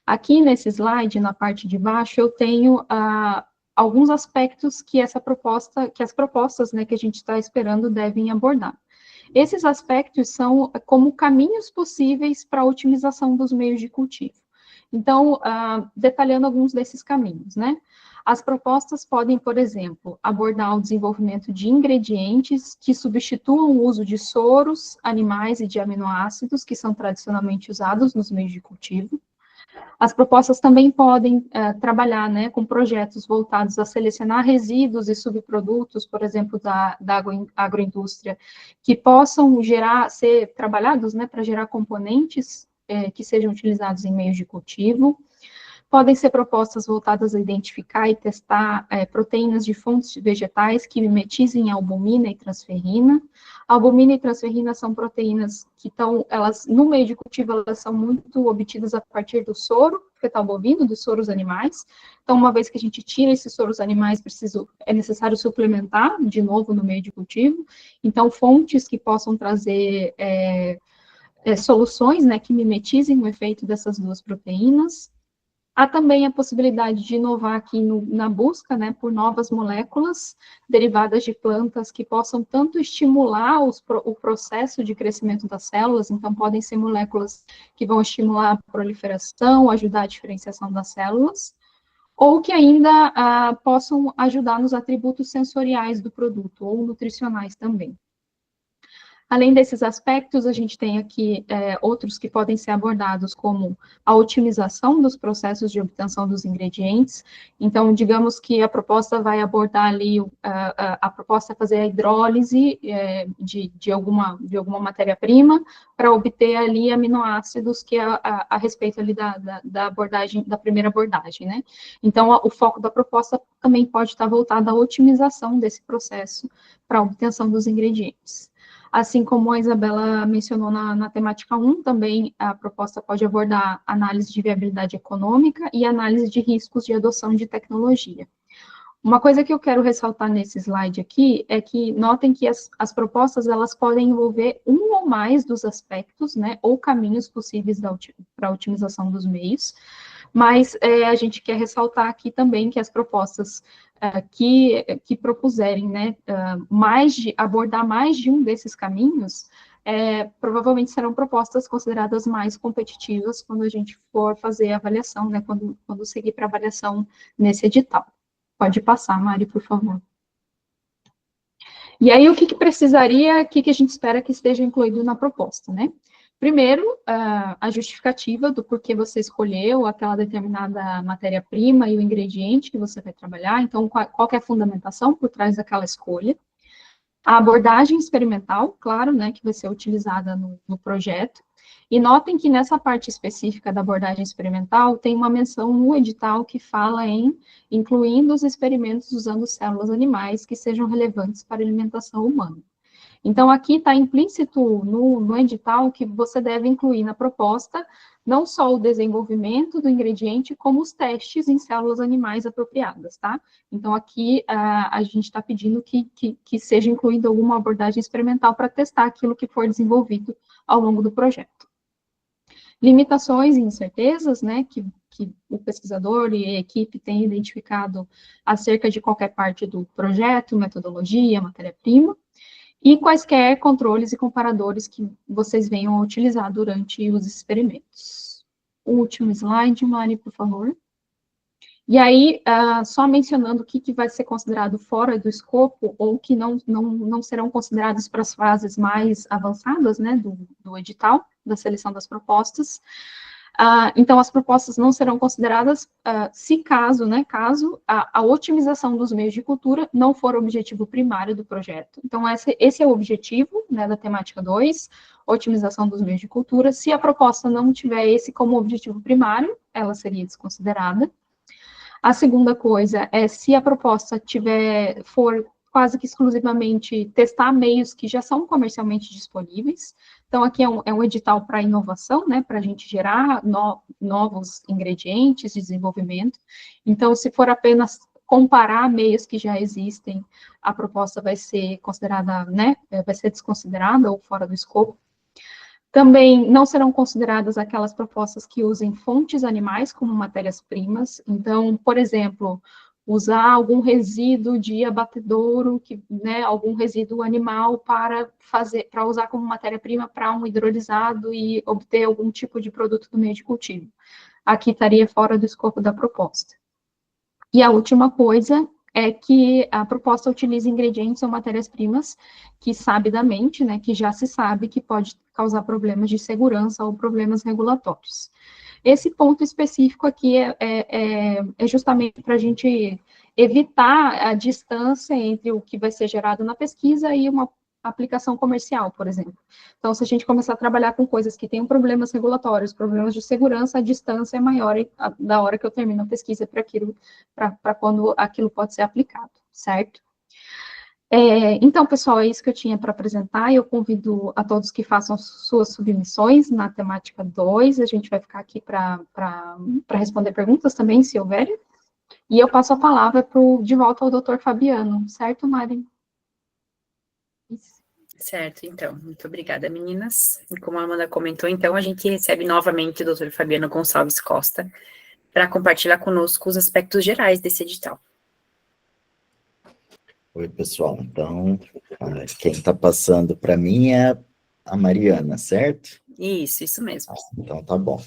Aqui nesse slide, na parte de baixo, eu tenho alguns aspectos que as propostas, né, que a gente está esperando devem abordar. Esses aspectos são como caminhos possíveis para a otimização dos meios de cultivo. Então, detalhando alguns desses caminhos, né? As propostas podem, por exemplo, abordar o desenvolvimento de ingredientes que substituam o uso de soros animais e de aminoácidos que são tradicionalmente usados nos meios de cultivo. As propostas também podem trabalhar, né, com projetos voltados a selecionar resíduos e subprodutos, por exemplo, da agroindústria, que possam ser trabalhados, né, para gerar componentes que sejam utilizados em meios de cultivo. Podem ser propostas voltadas a identificar e testar proteínas de fontes vegetais que mimetizem a albumina e transferrina. A albumina e transferrina são proteínas que elas, no meio de cultivo, elas são muito obtidas a partir do soro fetal bovino, dos soros animais. Então, uma vez que a gente tira esses soros animais, é necessário suplementar de novo no meio de cultivo. Então, fontes que possam trazer soluções, né, que mimetizem o efeito dessas duas proteínas. Há também a possibilidade de inovar aqui na busca, né, por novas moléculas derivadas de plantas que possam tanto estimular o processo de crescimento das células, então podem ser moléculas que vão estimular a proliferação, ajudar a diferenciação das células, ou que ainda possam ajudar nos atributos sensoriais do produto, ou nutricionais também. Além desses aspectos, a gente tem aqui outros que podem ser abordados, como a otimização dos processos de obtenção dos ingredientes. Então, digamos que a proposta vai abordar ali, a proposta é fazer a hidrólise de alguma matéria-prima para obter ali aminoácidos que é a respeito ali da primeira abordagem, né? Então, o foco da proposta também pode estar voltado à otimização desse processo para a obtenção dos ingredientes. Assim como a Isabela mencionou na temática 1, também a proposta pode abordar análise de viabilidade econômica e análise de riscos de adoção de tecnologia. Uma coisa que eu quero ressaltar nesse slide aqui é que notem que as propostas elas podem envolver um ou mais dos aspectos, né, ou caminhos possíveis para a otimização dos meios, mas a gente quer ressaltar aqui também que as propostas que propuserem, né, abordar mais de um desses caminhos, provavelmente serão propostas consideradas mais competitivas quando a gente for fazer a avaliação, né, quando seguir para avaliação nesse edital. Pode passar, Mari, por favor. E aí, o que precisaria, o que a gente espera que esteja incluído na proposta, né? Primeiro, a justificativa do porquê você escolheu aquela determinada matéria-prima e o ingrediente que você vai trabalhar, então, qual que é a fundamentação por trás daquela escolha. A abordagem experimental, claro, né, que vai ser utilizada no projeto. E notem que nessa parte específica da abordagem experimental, tem uma menção no edital que fala em incluindo os experimentos usando células animais que sejam relevantes para a alimentação humana. Então, aqui está implícito no edital que você deve incluir na proposta não só o desenvolvimento do ingrediente, como os testes em células animais apropriadas, tá? Então, aqui a gente está pedindo que seja incluída alguma abordagem experimental para testar aquilo que for desenvolvido ao longo do projeto. Limitações e incertezas, né, que o pesquisador e a equipe têm identificado acerca de qualquer parte do projeto, metodologia, matéria-prima, e quaisquer controles e comparadores que vocês venham a utilizar durante os experimentos. O último slide, Mari, por favor. E aí, só mencionando o que vai ser considerado fora do escopo, ou que não serão considerados para as fases mais avançadas, né, do edital, da seleção das propostas. Então, as propostas não serão consideradas caso a otimização dos meios de cultura não for o objetivo primário do projeto. Então, esse é o objetivo, né, da temática 2, otimização dos meios de cultura. Se a proposta não tiver esse como objetivo primário, ela seria desconsiderada. A segunda coisa é se a proposta for quase que exclusivamente testar meios que já são comercialmente disponíveis. Então, aqui é um edital para inovação, né, para a gente gerar novos ingredientes de desenvolvimento. Então, se for apenas comparar meios que já existem, a proposta vai ser considerada, né, vai ser desconsiderada ou fora do escopo. Também não serão consideradas aquelas propostas que usem fontes animais como matérias-primas. Então, por exemplo, usar algum resíduo de abatedouro, né, algum resíduo animal para usar como matéria-prima para um hidrolisado e obter algum tipo de produto do meio de cultivo. Aqui estaria fora do escopo da proposta. E a última coisa é que a proposta utiliza ingredientes ou matérias-primas que sabidamente, né, que já se sabe que pode causar problemas de segurança ou problemas regulatórios. Esse ponto específico aqui é justamente para a gente evitar a distância entre o que vai ser gerado na pesquisa e uma aplicação comercial, por exemplo. Então, se a gente começar a trabalhar com coisas que tenham problemas regulatórios, problemas de segurança, a distância é maior da hora que eu termino a pesquisa para quando aquilo pode ser aplicado, certo? Então, pessoal, é isso que eu tinha para apresentar. Eu convido a todos que façam suas submissões na temática 2. A gente vai ficar aqui para responder perguntas também, se houverem. E eu passo a palavra de volta ao Dr. Fabiano, certo, Mari? Certo, então. Muito obrigada, meninas. E como a Amanda comentou, então, a gente recebe novamente o Dr. Fabiano Gonçalves Costa para compartilhar conosco os aspectos gerais desse edital. Oi, pessoal. Então, quem está passando para mim é a Mariana, certo? Isso mesmo. Então, tá bom.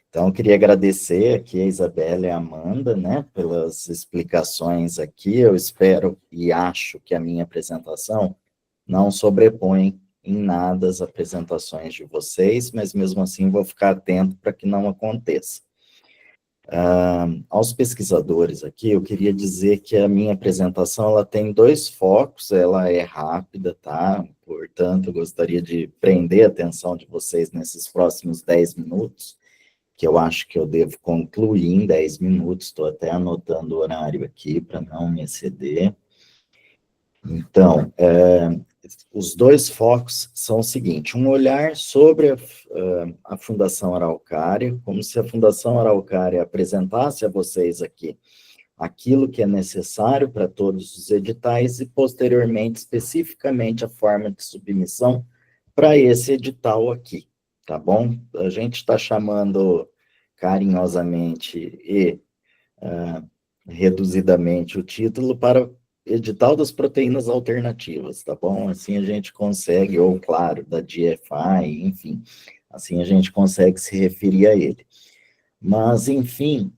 Então, eu queria agradecer aqui a Isabela e a Amanda, né, pelas explicações aqui. Eu espero e acho que a minha apresentação não sobrepõe em nada as apresentações de vocês, mas mesmo assim vou ficar atento para que não aconteça. Aos pesquisadores aqui, eu queria dizer que a minha apresentação ela tem 2 focos, ela é rápida, tá? Portanto, eu gostaria de prender a atenção de vocês nesses próximos 10 minutos, que eu acho que eu devo concluir em 10 minutos, estou até anotando o horário aqui para não me exceder. Então, os 2 focos são o seguinte: um olhar sobre a Fundação Araucária, como se a Fundação Araucária apresentasse a vocês aqui aquilo que é necessário para todos os editais e, posteriormente, especificamente, a forma de submissão para esse edital aqui, tá bom? A gente está chamando carinhosamente e reduzidamente o título para edital das proteínas alternativas, tá bom? Assim a gente consegue, ou claro, da GFI, enfim, assim a gente consegue se referir a ele. Mas, enfim,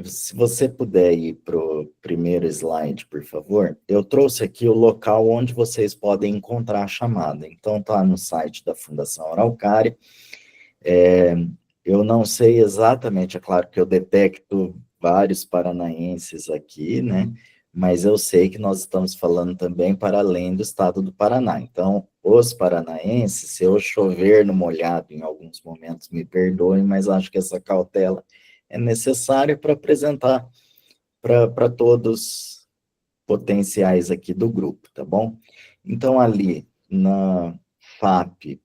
se você puder ir para o primeiro slide, por favor, eu trouxe aqui o local onde vocês podem encontrar a chamada. Então, está no site da Fundação Araucária. Eu não sei exatamente, é claro que eu detecto vários paranaenses aqui, né? Mas eu sei que nós estamos falando também para além do estado do Paraná. Então, os paranaenses, se eu chover no molhado em alguns momentos, me perdoem, mas acho que essa cautela é necessária para apresentar para todos potenciais aqui do grupo, tá bom? Então, ali na fappr.pr.gov.br,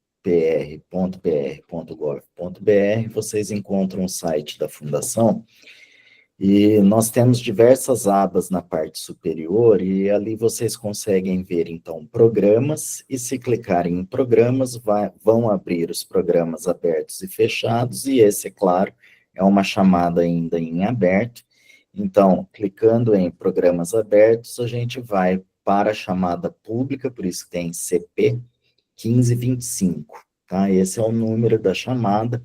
vocês encontram o site da Fundação, e nós temos diversas abas na parte superior, e ali vocês conseguem ver, então, programas, e se clicarem em programas, vão abrir os programas abertos e fechados, e esse, é claro, é uma chamada ainda em aberto. Então, clicando em programas abertos, a gente vai para a chamada pública, por isso tem CP 1525, tá? Esse é o número da chamada,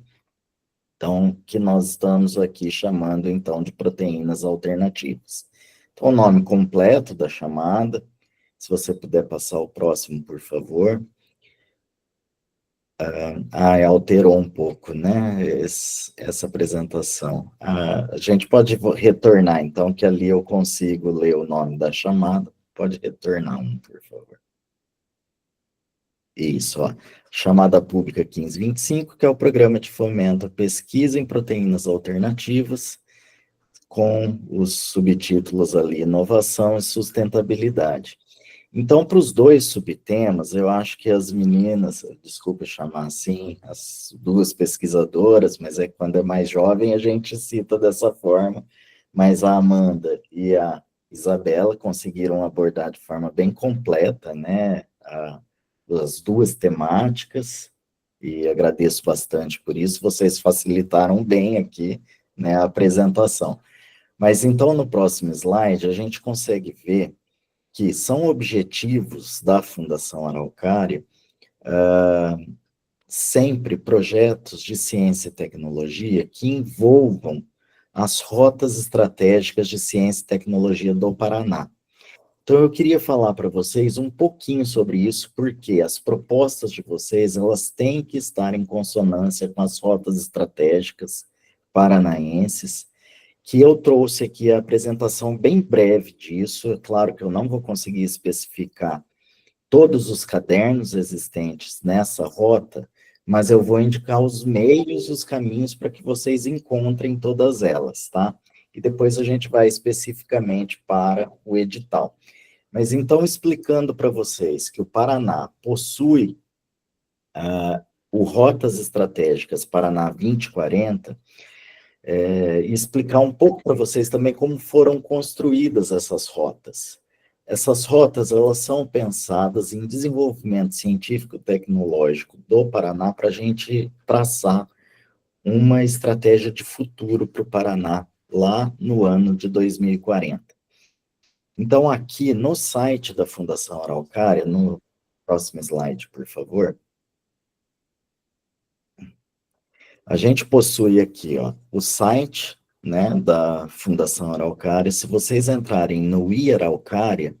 então, que nós estamos aqui chamando, então, de proteínas alternativas. Então, o nome completo da chamada, se você puder passar o próximo, por favor. Alterou um pouco, né, essa apresentação. A gente pode retornar, então, que ali eu consigo ler o nome da chamada. Pode retornar por favor. Isso, ó. Chamada Pública 1525, que é o programa de fomento à pesquisa em proteínas alternativas, com os subtítulos ali, inovação e sustentabilidade. Então, para os dois subtemas, eu acho que as meninas, desculpa chamar assim, as duas pesquisadoras, mas é que quando é mais jovem a gente cita dessa forma, mas a Amanda e a Isabela conseguiram abordar de forma bem completa, né, as duas temáticas, e agradeço bastante por isso, vocês facilitaram bem aqui, né, a apresentação. Mas então, no próximo slide, a gente consegue ver que são objetivos da Fundação Araucária sempre projetos de ciência e tecnologia que envolvam as rotas estratégicas de ciência e tecnologia do Paraná. Então, eu queria falar para vocês um pouquinho sobre isso, porque as propostas de vocês, elas têm que estar em consonância com as rotas estratégicas paranaenses, que eu trouxe aqui a apresentação bem breve disso. É claro que eu não vou conseguir especificar todos os cadernos existentes nessa rota, mas eu vou indicar os meios e os caminhos para que vocês encontrem todas elas, tá? E depois a gente vai especificamente para o edital. Mas então, explicando para vocês que o Paraná possui o Rotas Estratégicas Paraná 2040, e explicar um pouco para vocês também como foram construídas essas rotas. Essas rotas, elas são pensadas em desenvolvimento científico-tecnológico do Paraná para a gente traçar uma estratégia de futuro para o Paraná lá no ano de 2040. Então, aqui no site da Fundação Araucária, no próximo slide, por favor, a gente possui aqui, ó, o site, né, da Fundação Araucária. Se vocês entrarem no iAraucária,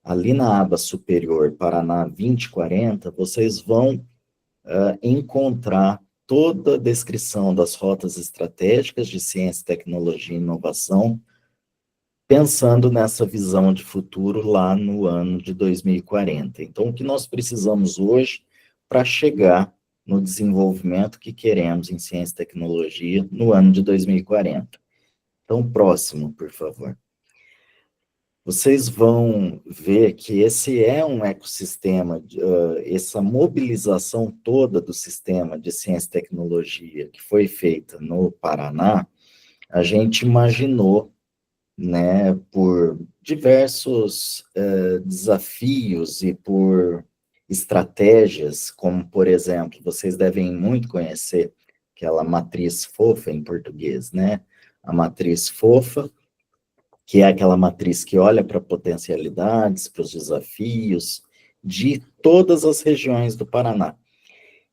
ali na aba superior, Paraná 2040, vocês vão encontrar toda a descrição das rotas estratégicas de ciência, tecnologia e inovação, pensando nessa visão de futuro lá no ano de 2040. Então, o que nós precisamos hoje para chegar no desenvolvimento que queremos em ciência e tecnologia no ano de 2040. Então, próximo, por favor. Vocês vão ver que esse é um ecossistema, essa mobilização toda do sistema de ciência e tecnologia que foi feita no Paraná, a gente imaginou, né, por diversos desafios e por estratégias, como, por exemplo, vocês devem muito conhecer aquela matriz FOFA em português, né? A matriz FOFA, que é aquela matriz que olha para potencialidades, para os desafios de todas as regiões do Paraná.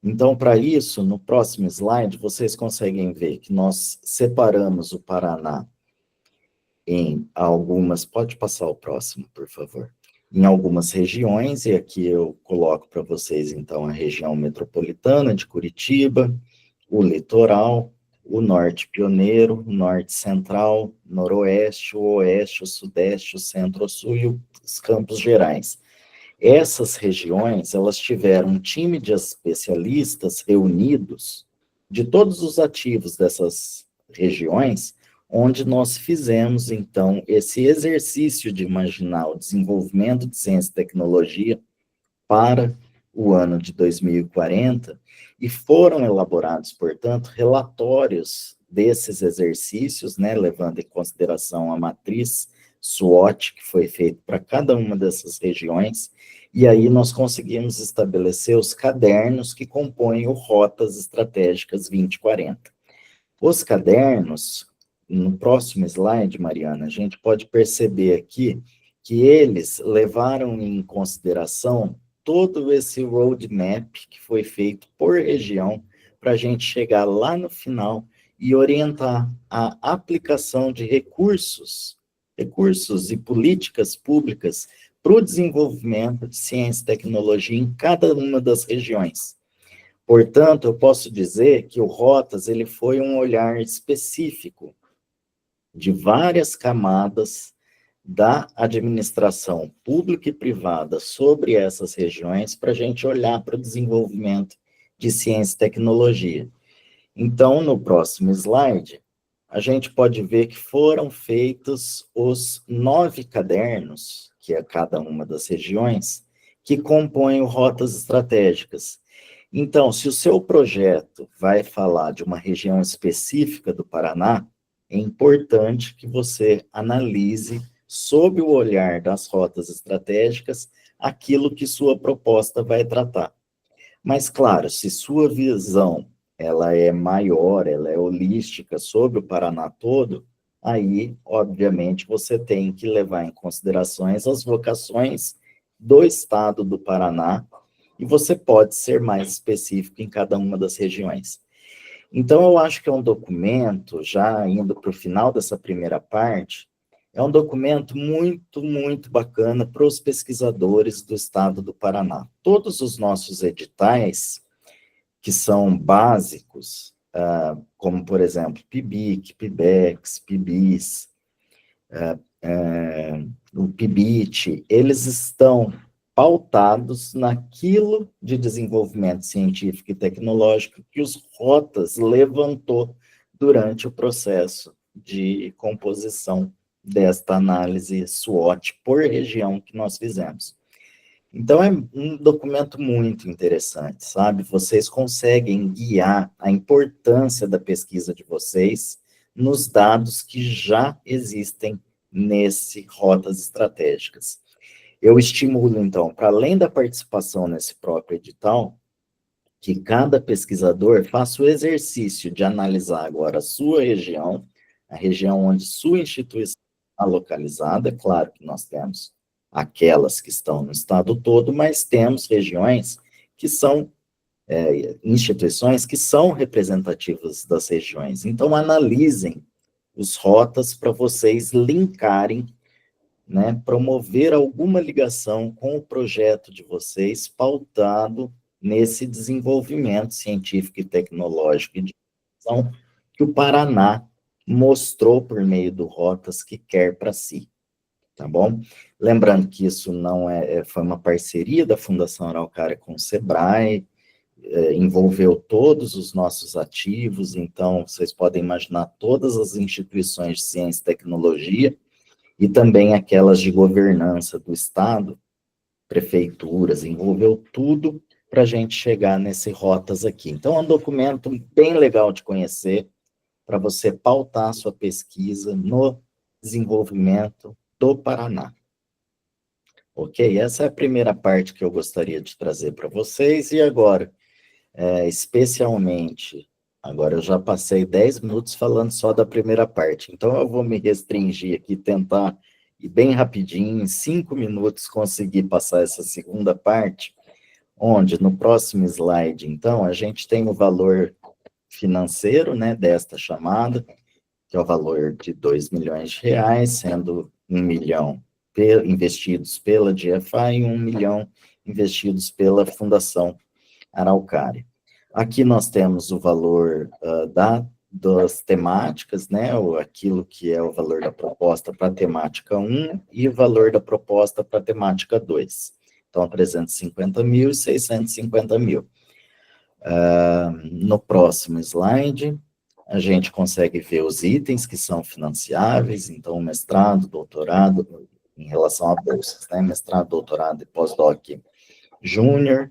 Então, para isso, no próximo slide, vocês conseguem ver que nós separamos o Paraná em algumas, pode passar o próximo, por favor, em algumas regiões, e aqui eu coloco para vocês, então, a região metropolitana de Curitiba, o litoral, o norte pioneiro, o norte central, noroeste, o oeste, o sudeste, o centro, o sul e os Campos Gerais. Essas regiões, elas tiveram um time de especialistas reunidos de todos os ativos dessas regiões, onde nós fizemos, então, esse exercício de imaginar o desenvolvimento de ciência e tecnologia para o ano de 2040, e foram elaborados, portanto, relatórios desses exercícios, né, levando em consideração a matriz SWOT, que foi feita para cada uma dessas regiões, e aí nós conseguimos estabelecer os cadernos que compõem o Rotas Estratégicas 2040. Os cadernos, no próximo slide, Mariana, a gente pode perceber aqui que eles levaram em consideração todo esse roadmap que foi feito por região para a gente chegar lá no final e orientar a aplicação de recursos e políticas públicas para o desenvolvimento de ciência e tecnologia em cada uma das regiões. Portanto, eu posso dizer que o Rotas ele foi um olhar específico de várias camadas da administração pública e privada sobre essas regiões para a gente olhar para o desenvolvimento de ciência e tecnologia. Então, no próximo slide, a gente pode ver que foram feitos os 9 cadernos, que é cada uma das regiões, que compõem o Rotas Estratégicas. Então, se o seu projeto vai falar de uma região específica do Paraná, é importante que você analise, sob o olhar das rotas estratégicas, aquilo que sua proposta vai tratar. Mas, claro, se sua visão ela é maior, ela é holística sobre o Paraná todo, aí, obviamente, você tem que levar em considerações as vocações do estado do Paraná, e você pode ser mais específico em cada uma das regiões. Então, eu acho que é um documento, já indo para o final dessa primeira parte, é um documento muito, muito bacana para os pesquisadores do estado do Paraná. Todos os nossos editais, que são básicos, como, por exemplo, PIBIC, PIBEX, PIBIS, o PIBIT, eles estão pautados naquilo de desenvolvimento científico e tecnológico que os Rotas levantou durante o processo de composição desta análise SWOT por região que nós fizemos. Então, é um documento muito interessante, sabe? Vocês conseguem guiar a importância da pesquisa de vocês nos dados que já existem nesse Rotas Estratégicas. Eu estimulo, então, para além da participação nesse próprio edital, que cada pesquisador faça o exercício de analisar agora a sua região, a região onde sua instituição está localizada. Claro que nós temos aquelas que estão no estado todo, mas temos regiões que são instituições que são representativas das regiões. Então, analisem os rotas para vocês linkarem, né, promover alguma ligação com o projeto de vocês pautado nesse desenvolvimento científico e tecnológico e de inovação que o Paraná mostrou por meio do Rotas que quer para si, tá bom? Lembrando que isso não foi uma parceria da Fundação Araucária com o SEBRAE, envolveu todos os nossos ativos, então vocês podem imaginar todas as instituições de ciência e tecnologia, e também aquelas de governança do Estado, prefeituras, envolveu tudo para a gente chegar nesse Rotas aqui. Então, é um documento bem legal de conhecer, para você pautar a sua pesquisa no desenvolvimento do Paraná. Ok? Essa é a primeira parte que eu gostaria de trazer para vocês, e agora, especialmente, agora eu já passei 10 minutos falando só da primeira parte, então eu vou me restringir aqui, tentar ir bem rapidinho, em 5 minutos conseguir passar essa segunda parte, onde no próximo slide, então, a gente tem o valor financeiro, né, desta chamada, que é o valor de R$2 milhões, sendo 1 milhão investidos pela GFI e 1 milhão investidos pela Fundação Araucária. Aqui nós temos o valor das temáticas, né, ou aquilo que é o valor da proposta para a temática 1 e o valor da proposta para a temática 2. Então, 350 mil e 650 mil. No próximo slide, a gente consegue ver os itens que são financiáveis, então, mestrado, doutorado, em relação a bolsas, né, mestrado, doutorado e pós-doc júnior.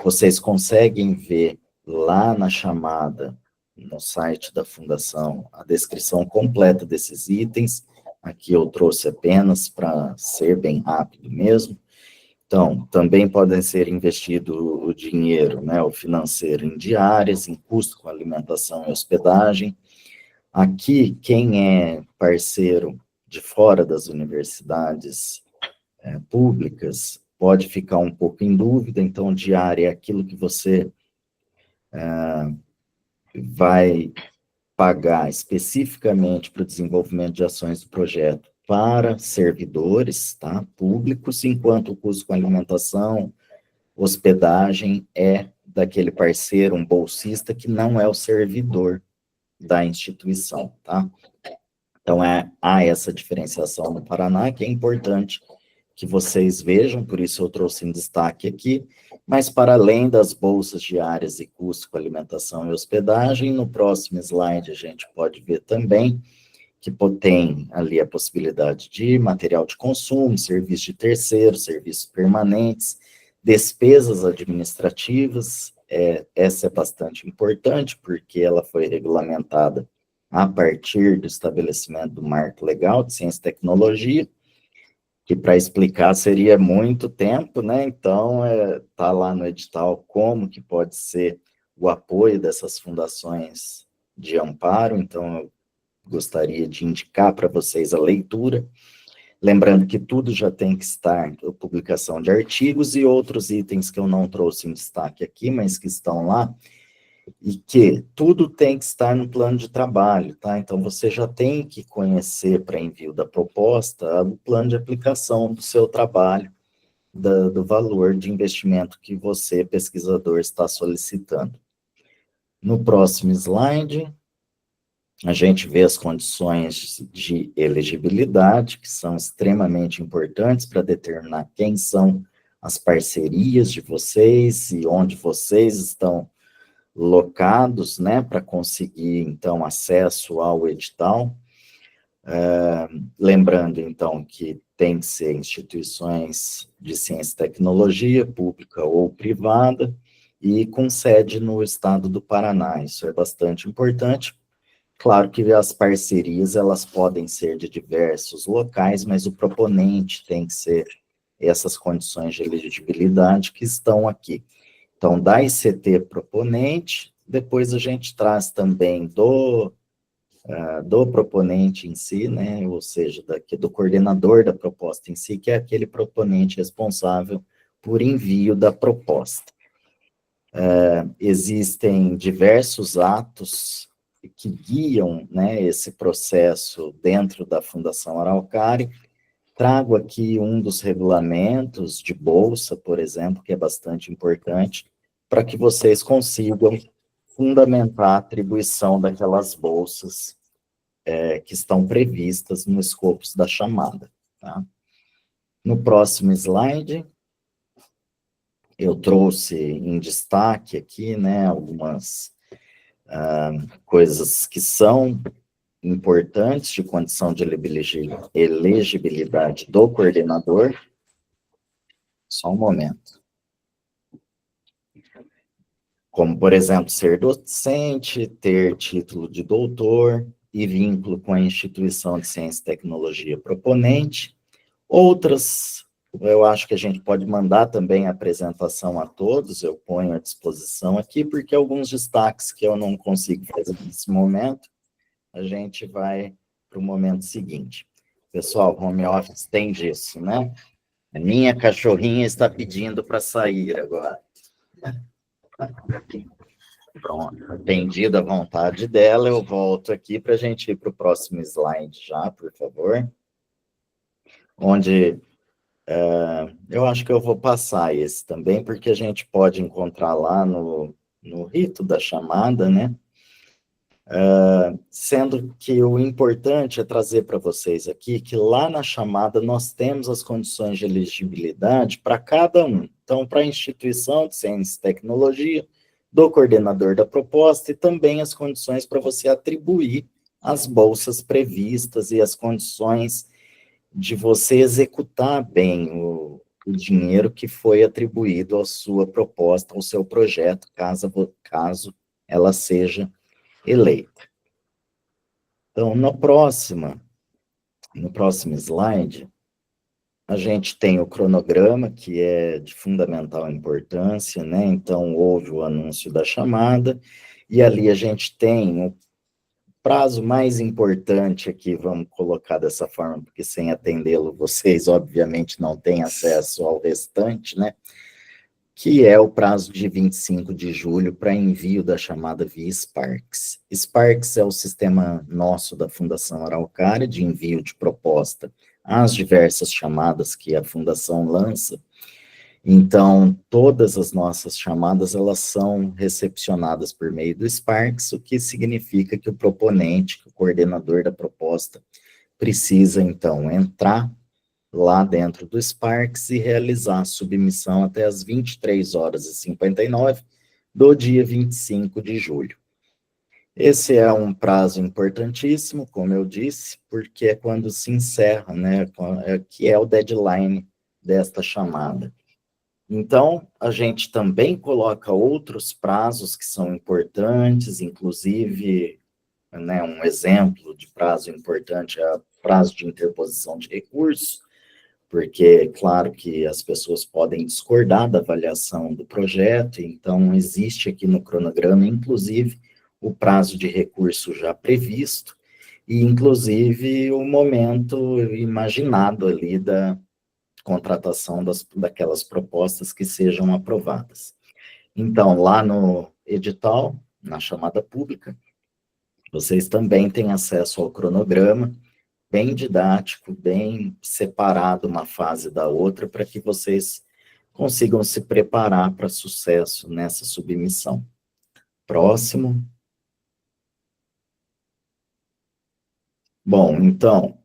Vocês conseguem ver lá na chamada, no site da Fundação, a descrição completa desses itens. Aqui eu trouxe apenas para ser bem rápido mesmo. Então, também podem ser investido o dinheiro, né, o financeiro em diárias, em custo com alimentação e hospedagem. Aqui, quem é parceiro de fora das universidades públicas pode ficar um pouco em dúvida, então diária é aquilo que você vai pagar especificamente para o desenvolvimento de ações do projeto para servidores, tá, públicos, enquanto o custo com alimentação, hospedagem é daquele parceiro, um bolsista, que não é o servidor da instituição, tá? Então, há essa diferenciação no Paraná, que é importante que vocês vejam, por isso eu trouxe em destaque aqui, mas para além das bolsas diárias e custo com alimentação e hospedagem, no próximo slide a gente pode ver também que tem ali a possibilidade de material de consumo, serviço de terceiro, serviços permanentes, despesas administrativas, essa é bastante importante, porque ela foi regulamentada a partir do estabelecimento do Marco Legal de Ciência e Tecnologia, que para explicar seria muito tempo, né? Então, tá lá no edital como que pode ser o apoio dessas fundações de amparo, então eu gostaria de indicar para vocês a leitura, lembrando que tudo já tem que estar em publicação de artigos e outros itens que eu não trouxe em destaque aqui, mas que estão lá, e que tudo tem que estar no plano de trabalho, tá? Então, você já tem que conhecer para envio da proposta o plano de aplicação do seu trabalho, do valor de investimento que você, pesquisador, está solicitando. No próximo slide, a gente vê as condições de elegibilidade, que são extremamente importantes para determinar quem são as parcerias de vocês e onde vocês estão locados, né, para conseguir, então, acesso ao edital. Lembrando, então, que tem que ser instituições de ciência e tecnologia, pública ou privada, e com sede no estado do Paraná. Isso é bastante importante. Claro que as parcerias, elas podem ser de diversos locais, mas o proponente tem que ser essas condições de elegibilidade que estão aqui. Então, da ICT proponente, depois a gente traz também do proponente em si, né, ou seja, do coordenador da proposta em si, que é aquele proponente responsável por envio da proposta. Existem diversos atos que guiam, né, esse processo dentro da Fundação Araucária. Trago aqui um dos regulamentos de bolsa, por exemplo, que é bastante importante, para que vocês consigam fundamentar a atribuição daquelas bolsas que estão previstas no escopo da chamada, tá? No próximo slide, eu trouxe em destaque aqui, né, algumas coisas que são importantes de condição de elegibilidade do coordenador. Só um momento. Como, por exemplo, ser docente, ter título de doutor e vínculo com a instituição de ciência e tecnologia proponente. Outras, eu acho que a gente pode mandar também a apresentação a todos, eu ponho à disposição aqui, porque alguns destaques que eu não consigo fazer nesse momento, a gente vai para o momento seguinte. Pessoal, home office tem disso, né? A minha cachorrinha está pedindo para sair agora. Pronto, atendida a vontade dela, eu volto aqui para a gente ir para o próximo slide já, por favor. Onde eu acho que eu vou passar esse também, porque a gente pode encontrar lá no rito da chamada, né? Sendo que o importante é trazer para vocês aqui que lá na chamada nós temos as condições de elegibilidade para cada um. Então, para a instituição de ciência e tecnologia, do coordenador da proposta e também as condições para você atribuir as bolsas previstas e as condições de você executar bem o dinheiro que foi atribuído à sua proposta, ao seu projeto, caso ela seja eleita. Então, no próximo slide, a gente tem o cronograma, que é de fundamental importância, né? Então, houve o anúncio da chamada, e ali a gente tem o prazo mais importante aqui, vamos colocar dessa forma, porque sem atendê-lo, vocês, obviamente, não têm acesso ao restante, né? Que é o prazo de 25 de julho para envio da chamada via Sparks. Sparks é o sistema nosso da Fundação Araucária de envio de proposta às diversas chamadas que a Fundação lança. Então, todas as nossas chamadas, elas são recepcionadas por meio do Sparks, o que significa que o proponente, o coordenador da proposta, precisa, então, entrar lá dentro do Sparks e realizar a submissão até as 23h59 do dia 25 de julho. Esse é um prazo importantíssimo, como eu disse, porque é quando se encerra, né, que é o deadline desta chamada. Então, a gente também coloca outros prazos que são importantes, inclusive, né, um exemplo de prazo importante é o prazo de interposição de recurso, porque, claro, que as pessoas podem discordar da avaliação do projeto, então existe aqui no cronograma, inclusive, o prazo de recurso já previsto, e, inclusive, o momento imaginado ali da contratação daquelas propostas que sejam aprovadas. Então, lá no edital, na chamada pública, vocês também têm acesso ao cronograma, bem didático, bem separado uma fase da outra, para que vocês consigam se preparar para sucesso nessa submissão. Próximo. Bom, então,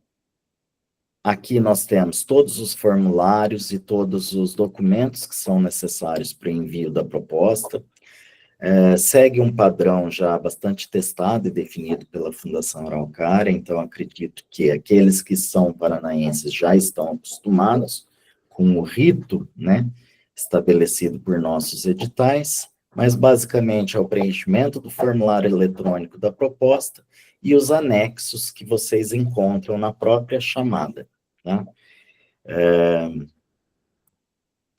aqui nós temos todos os formulários e todos os documentos que são necessários para o envio da proposta. Segue um padrão já bastante testado e definido pela Fundação Araucária, então acredito que aqueles que são paranaenses já estão acostumados com o rito, né, estabelecido por nossos editais, mas basicamente é o preenchimento do formulário eletrônico da proposta e os anexos que vocês encontram na própria chamada, tá? É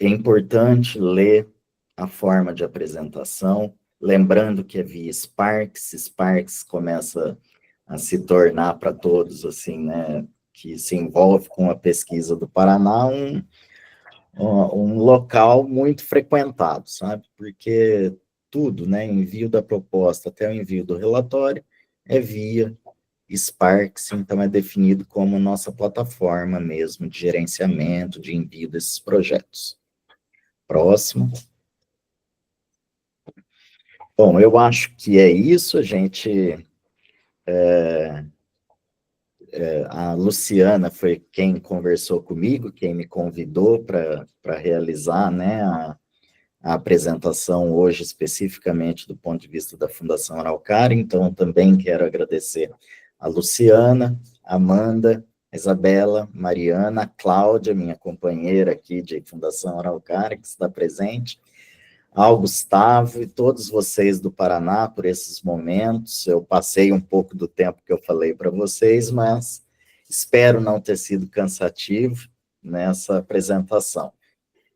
importante ler a forma de apresentação, lembrando que é via Sparks começa a se tornar para todos, assim, né, que se envolve com a pesquisa do Paraná, um local muito frequentado, sabe, porque tudo, né, envio da proposta até o envio do relatório é via Sparks, então é definido como nossa plataforma mesmo de gerenciamento, de envio desses projetos. Próximo. Bom, eu acho que é isso, a gente... a Luciana foi quem conversou comigo, quem me convidou para realizar, né, a apresentação hoje, especificamente do ponto de vista da Fundação Araucária, então também quero agradecer a Luciana, a Amanda, a Isabela, Mariana, a Cláudia, minha companheira aqui de Fundação Araucária, que está presente, ao Gustavo e todos vocês do Paraná por esses momentos. Eu passei um pouco do tempo que eu falei para vocês, mas espero não ter sido cansativo nessa apresentação.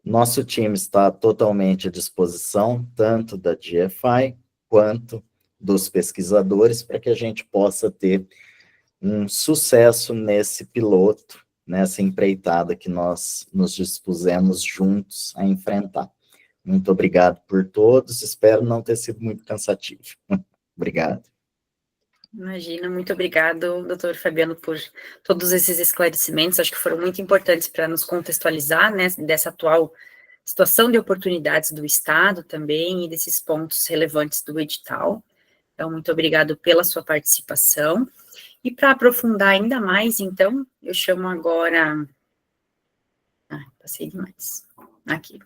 Nosso time está totalmente à disposição, tanto da GFI quanto dos pesquisadores, para que a gente possa ter um sucesso nesse piloto, nessa empreitada que nós nos dispusemos juntos a enfrentar. Muito obrigado por todos, espero não ter sido muito cansativo. Obrigado. Imagina, muito obrigado, doutor Fabiano, por todos esses esclarecimentos, acho que foram muito importantes para nos contextualizar, né, dessa atual situação de oportunidades do Estado também, e desses pontos relevantes do edital. Então, muito obrigado pela sua participação. E para aprofundar ainda mais, então, eu chamo agora... passei demais. Aqui.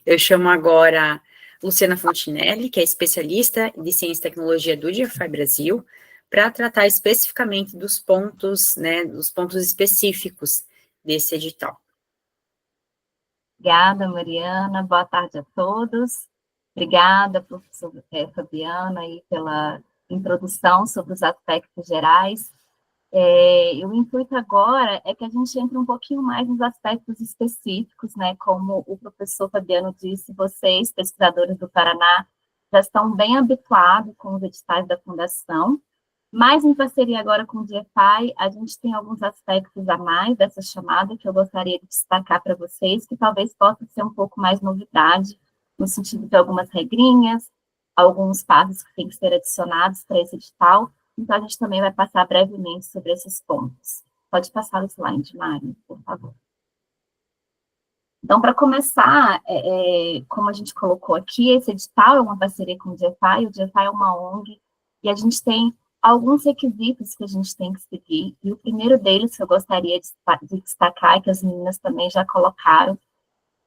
Eu chamo agora Luciana Fontinelli, que é especialista de Ciência e Tecnologia do GFI Brasil, para tratar especificamente dos pontos, né, dos pontos específicos desse edital. Obrigada, Mariana. Boa tarde a todos. Obrigada, professor Fabiano, aí, pela introdução sobre os aspectos gerais. O intuito agora é que a gente entre um pouquinho mais nos aspectos específicos, né? Como o professor Fabiano disse, vocês, pesquisadores do Paraná, já estão bem habituados com os editais da Fundação, mas em parceria agora com o GFI, a gente tem alguns aspectos a mais dessa chamada que eu gostaria de destacar para vocês, que talvez possa ser um pouco mais novidade, no sentido de algumas regrinhas, alguns passos que têm que ser adicionados para esse edital. Então, a gente também vai passar brevemente sobre esses pontos. Pode passar o slide, Mari, por favor. Então, para começar, como a gente colocou aqui, esse edital é uma parceria com o GFI é uma ONG, e a gente tem alguns requisitos que a gente tem que seguir, e o primeiro deles que eu gostaria de destacar, que as meninas também já colocaram,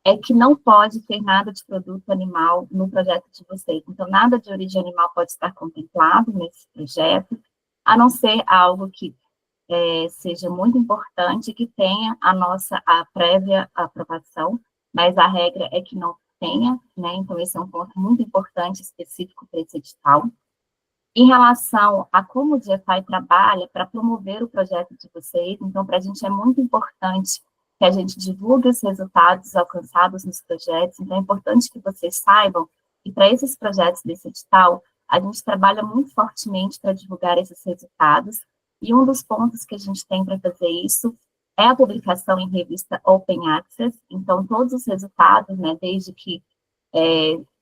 é que não pode ter nada de produto animal no projeto de vocês. Então, nada de origem animal pode estar contemplado nesse projeto, a não ser algo que seja muito importante, que tenha a prévia aprovação, mas a regra é que não tenha, né? Então, esse é um ponto muito importante, específico para esse edital. Em relação a como o GFI trabalha para promover o projeto de vocês, então, para a gente é muito importante que a gente divulgue os resultados alcançados nos projetos, então é importante que vocês saibam que para esses projetos desse edital, a gente trabalha muito fortemente para divulgar esses resultados, e um dos pontos que a gente tem para fazer isso é a publicação em revista Open Access, então todos os resultados, né, desde que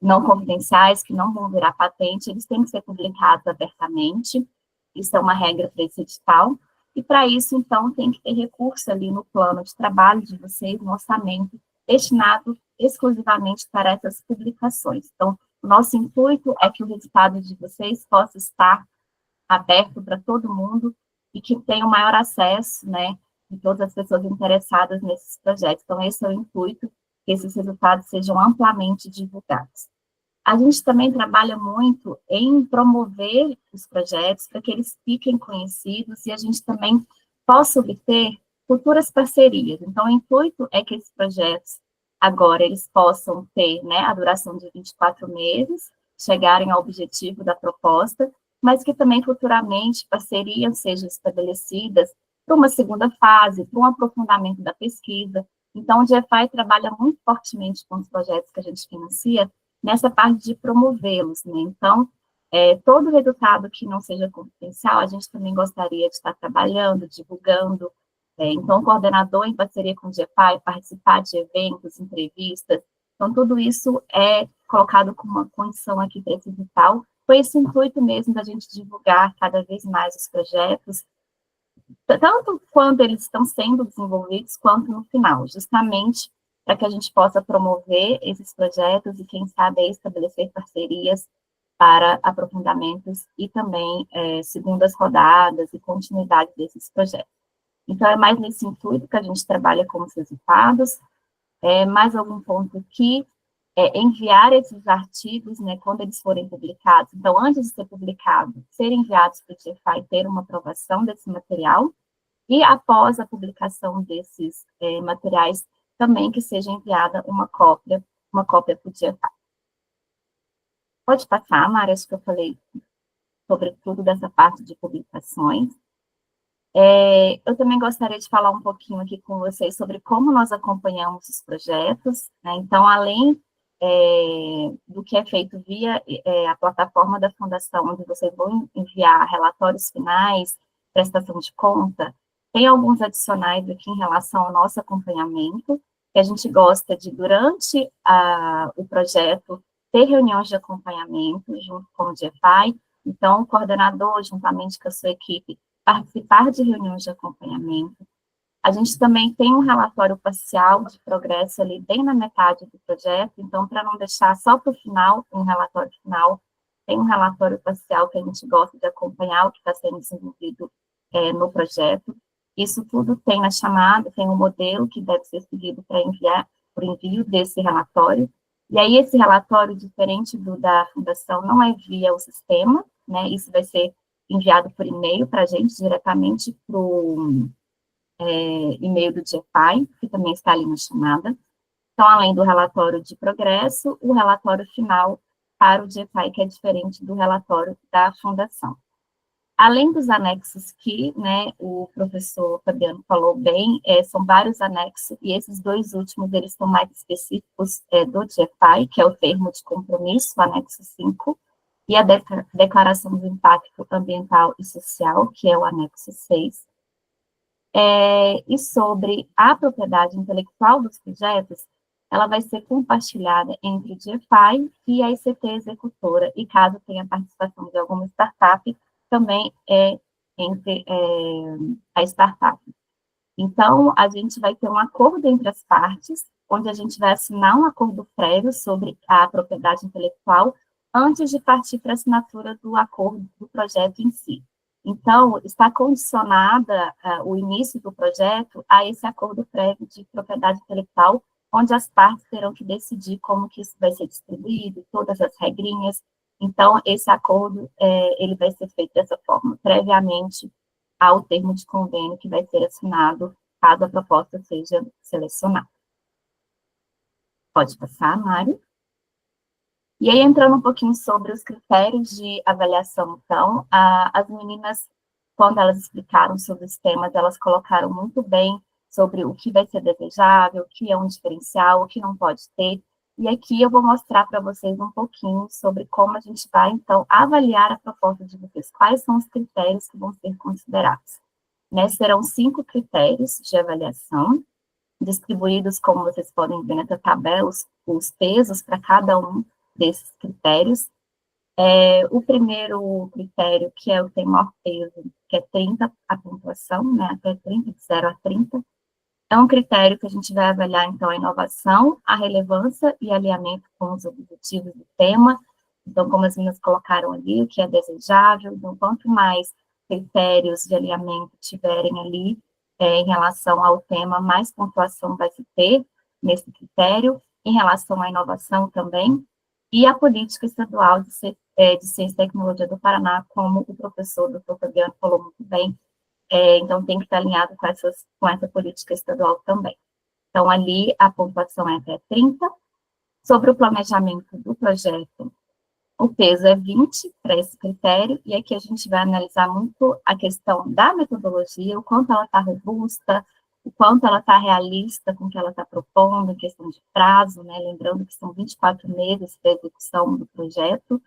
não confidenciais, que não vão virar patente, eles têm que ser publicados abertamente, isso é uma regra para esse edital, e para isso, então, tem que ter recurso ali no plano de trabalho de vocês, no orçamento, destinado exclusivamente para essas publicações. Então, o nosso intuito é que o resultado de vocês possa estar aberto para todo mundo e que tenha o maior acesso, né, de todas as pessoas interessadas nesses projetos. Então, esse é o intuito, que esses resultados sejam amplamente divulgados. A gente também trabalha muito em promover os projetos para que eles fiquem conhecidos e a gente também possa obter futuras parcerias. Então, o intuito é que esses projetos, agora, eles possam ter, né, a duração de 24 meses, chegarem ao objetivo da proposta, mas que também futuramente parcerias sejam estabelecidas para uma segunda fase, para um aprofundamento da pesquisa. Então, o GFI trabalha muito fortemente com os projetos que a gente financia nessa parte de promovê-los, né? Então, todo resultado que não seja confidencial, a gente também gostaria de estar trabalhando, divulgando. Então, o coordenador, em parceria com o GFI, participar de eventos, entrevistas. Então, tudo isso é colocado como uma condição aqui para esse edital. Foi esse intuito mesmo da gente divulgar cada vez mais os projetos, tanto quando eles estão sendo desenvolvidos, quanto no final, justamente para que a gente possa promover esses projetos e, quem sabe, estabelecer parcerias para aprofundamentos e também segundas rodadas e continuidade desses projetos. Então, é mais nesse intuito que a gente trabalha com os resultados. Mais algum ponto aqui, enviar esses artigos, né, quando eles forem publicados. Então, antes de ser publicado, serem enviados para o GFI, ter uma aprovação desse material, e após a publicação desses materiais, também que seja enviada uma cópia para o GFI. Pode passar, Mara, acho que eu falei sobre tudo dessa parte de publicações. Eu também gostaria de falar um pouquinho aqui com vocês sobre como nós acompanhamos os projetos, né? Então, além do que é feito via a plataforma da Fundação, onde vocês vão enviar relatórios finais, prestação de conta, tem alguns adicionais aqui em relação ao nosso acompanhamento. que a gente gosta de, durante o projeto, ter reuniões de acompanhamento junto com o GFI, então, o coordenador, juntamente com a sua equipe, participar de reuniões de acompanhamento. A gente também tem um relatório parcial de progresso ali bem na metade do projeto, então, para não deixar só para o final, um relatório final, tem um relatório parcial que a gente gosta de acompanhar o que está sendo desenvolvido no projeto. Isso tudo tem na chamada, tem um modelo que deve ser seguido para enviar para o envio desse relatório. E aí, esse relatório, diferente do da Fundação, não é via o sistema, né? Isso vai ser enviado por e-mail para a gente, diretamente para o e-mail do GFI, que também está ali na chamada. Então, além do relatório de progresso, o relatório final para o GFI, que é diferente do relatório da Fundação. Além dos anexos que, né, o professor Fabiano falou bem, são vários anexos, e esses dois últimos, eles são mais específicos do GFI, que é o termo de compromisso, o anexo 5, e a declaração do impacto ambiental e social, que é o anexo 6. E sobre a propriedade intelectual dos projetos, ela vai ser compartilhada entre o GFI e a ICT executora, e caso tenha participação de alguma startup, também entre a startup. Então, a gente vai ter um acordo entre as partes, onde a gente vai assinar um acordo prévio sobre a propriedade intelectual, antes de partir para a assinatura do acordo do projeto em si. Então, está condicionada o início do projeto a esse acordo prévio de propriedade intelectual, onde as partes terão que decidir como que isso vai ser distribuído, todas as regrinhas. Então, esse acordo, ele vai ser feito dessa forma, previamente ao termo de convênio que vai ser assinado, caso a proposta seja selecionada. Pode passar, Mário. E aí, entrando um pouquinho sobre os critérios de avaliação, então, as meninas, quando elas explicaram sobre os temas, elas colocaram muito bem sobre o que vai ser desejável, o que é um diferencial, o que não pode ter. E aqui eu vou mostrar para vocês um pouquinho sobre como a gente vai, então, avaliar a proposta de vocês, quais são os critérios que vão ser considerados. Né, serão 5 critérios de avaliação, distribuídos, como vocês podem ver nessa tabela, os pesos para cada um desses critérios. O primeiro critério, que é o que tem maior peso, que é 30, a pontuação, né, até 30, de 0 a 30, é um critério que a gente vai avaliar, então, a inovação, a relevância e alinhamento com os objetivos do tema. Então, como as meninas colocaram ali, o que é desejável. Então, quanto mais critérios de alinhamento tiverem ali em relação ao tema, mais pontuação vai se ter nesse critério. Em relação à inovação também. E a política estadual de ciência e tecnologia do Paraná, como o professor Dr. Fabiano falou muito bem, então tem que estar alinhado com essa política estadual também. Então, ali a pontuação é até 30. Sobre o planejamento do projeto, o peso é 20 para esse critério, e aqui a gente vai analisar muito a questão da metodologia, o quanto ela está robusta, o quanto ela está realista com o que ela está propondo, em questão de prazo, né, lembrando que são 24 meses para a execução do projeto,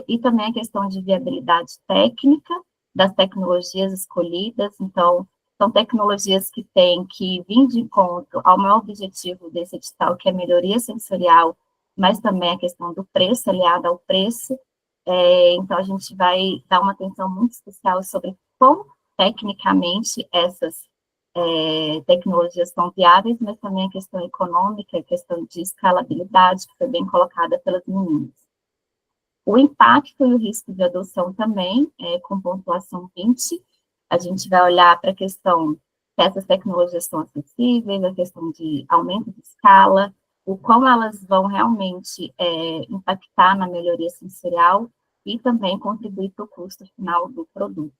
e também a questão de viabilidade técnica das tecnologias escolhidas. Então, são tecnologias que têm que vir de encontro ao maior objetivo desse edital, que é a melhoria sensorial, mas também a questão do preço, aliada ao preço. Então, a gente vai dar uma atenção muito especial sobre como, tecnicamente, essas tecnologias são viáveis, mas também a questão econômica, a questão de escalabilidade, que foi bem colocada pelas meninas. O impacto e o risco de adoção também, com pontuação 20, a gente vai olhar para a questão se essas tecnologias são acessíveis, a questão de aumento de escala, o quão elas vão realmente impactar na melhoria sensorial e também contribuir para o custo final do produto.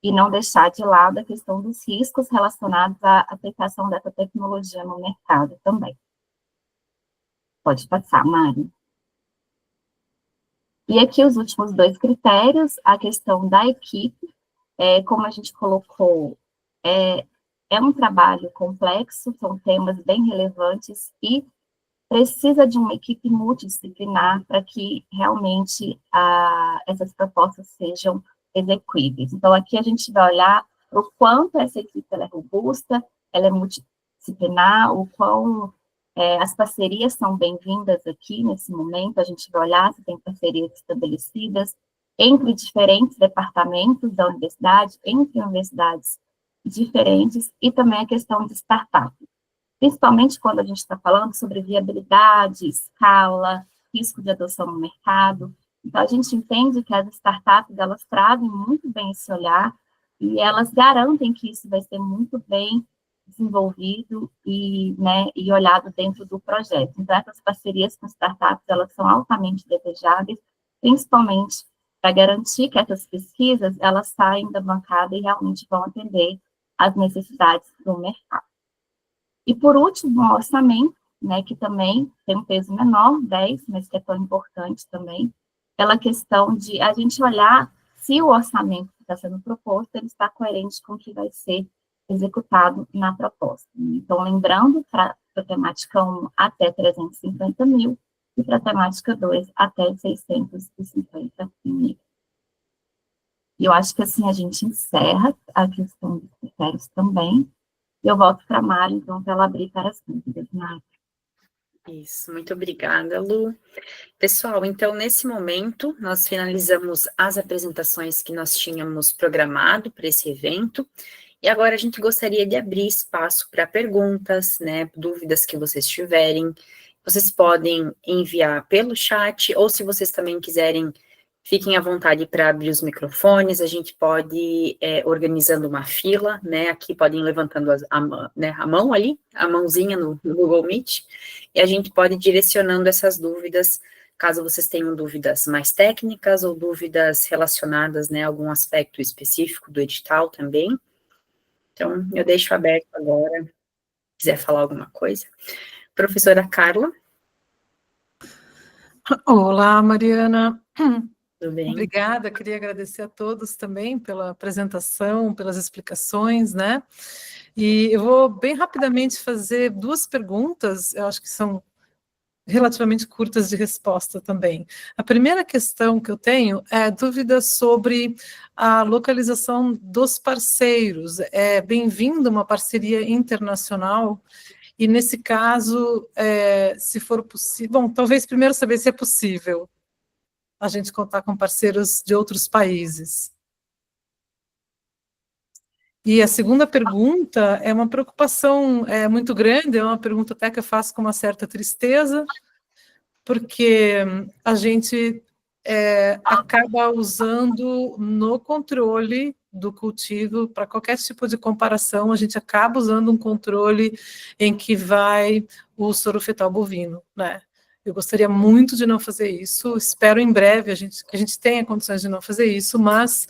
E não deixar de lado a questão dos riscos relacionados à aplicação dessa tecnologia no mercado também. Pode passar, Mari. E aqui os últimos 2 critérios, a questão da equipe, como a gente colocou, é um trabalho complexo, são temas bem relevantes e precisa de uma equipe multidisciplinar para que realmente essas propostas sejam execuíveis. Então, aqui a gente vai olhar o quanto essa equipe ela é robusta, ela é multidisciplinar, o quão as parcerias são bem-vindas aqui nesse momento. A gente vai olhar se tem parcerias estabelecidas entre diferentes departamentos da universidade, entre universidades diferentes, e também a questão de startup. Principalmente quando a gente está falando sobre viabilidade, escala, risco de adoção no mercado. Então, a gente entende que as startups, elas trazem muito bem esse olhar e elas garantem que isso vai ser muito bem desenvolvido e olhado dentro do projeto. Então, essas parcerias com startups, elas são altamente desejáveis, principalmente para garantir que essas pesquisas, elas saem da bancada e realmente vão atender às necessidades do mercado. E, por último, o orçamento, que também tem um peso menor, 10, mas que é tão importante também, pela questão de a gente olhar se o orçamento que está sendo proposto, ele está coerente com o que vai ser executado na proposta. Então, lembrando, para a temática 1, até 350 mil, e para a temática 2, até 650 mil. E eu acho que assim a gente encerra a questão dos critérios também. E eu volto para a Mari, então, para ela abrir para as dúvidas, Mari. Isso, muito obrigada, Lu. Pessoal, então, nesse momento, nós finalizamos as apresentações que nós tínhamos programado para esse evento, e agora a gente gostaria de abrir espaço para perguntas, dúvidas que vocês tiverem. Vocês podem enviar pelo chat, ou se vocês também quiserem, fiquem à vontade para abrir os microfones, a gente pode ir organizando uma fila, aqui podem ir levantando a mão ali, a mãozinha no Google Meet, e a gente pode ir direcionando essas dúvidas, caso vocês tenham dúvidas mais técnicas, ou dúvidas relacionadas, a algum aspecto específico do edital também. Então, eu deixo aberto agora, se quiser falar alguma coisa. Professora Carla. Olá, Mariana. Tudo bem? Obrigada, queria agradecer a todos também pela apresentação, pelas explicações, E eu vou bem rapidamente fazer 2 perguntas, eu acho que são relativamente curtas de resposta também. A primeira questão que eu tenho é dúvida sobre a localização dos parceiros. É bem-vindo uma parceria internacional, e nesse caso, se for possível... Bom, talvez primeiro saber se é possível a gente contar com parceiros de outros países. E a segunda pergunta é uma preocupação muito grande, é uma pergunta até que eu faço com uma certa tristeza, porque a gente acaba usando no controle do cultivo, para qualquer tipo de comparação, a gente acaba usando um controle em que vai o soro fetal bovino, Eu gostaria muito de não fazer isso, espero em breve que a gente tenha condições de não fazer isso, mas,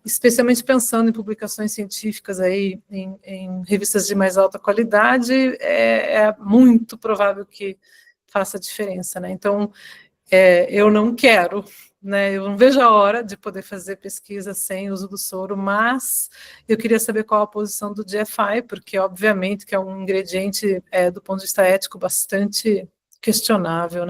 especialmente pensando em publicações científicas aí, em revistas de mais alta qualidade, é muito provável que faça diferença, Então, eu não quero, eu não vejo a hora de poder fazer pesquisa sem uso do soro, mas eu queria saber qual a posição do GFI, porque, obviamente, que é um ingrediente, do ponto de vista ético, bastante questionável,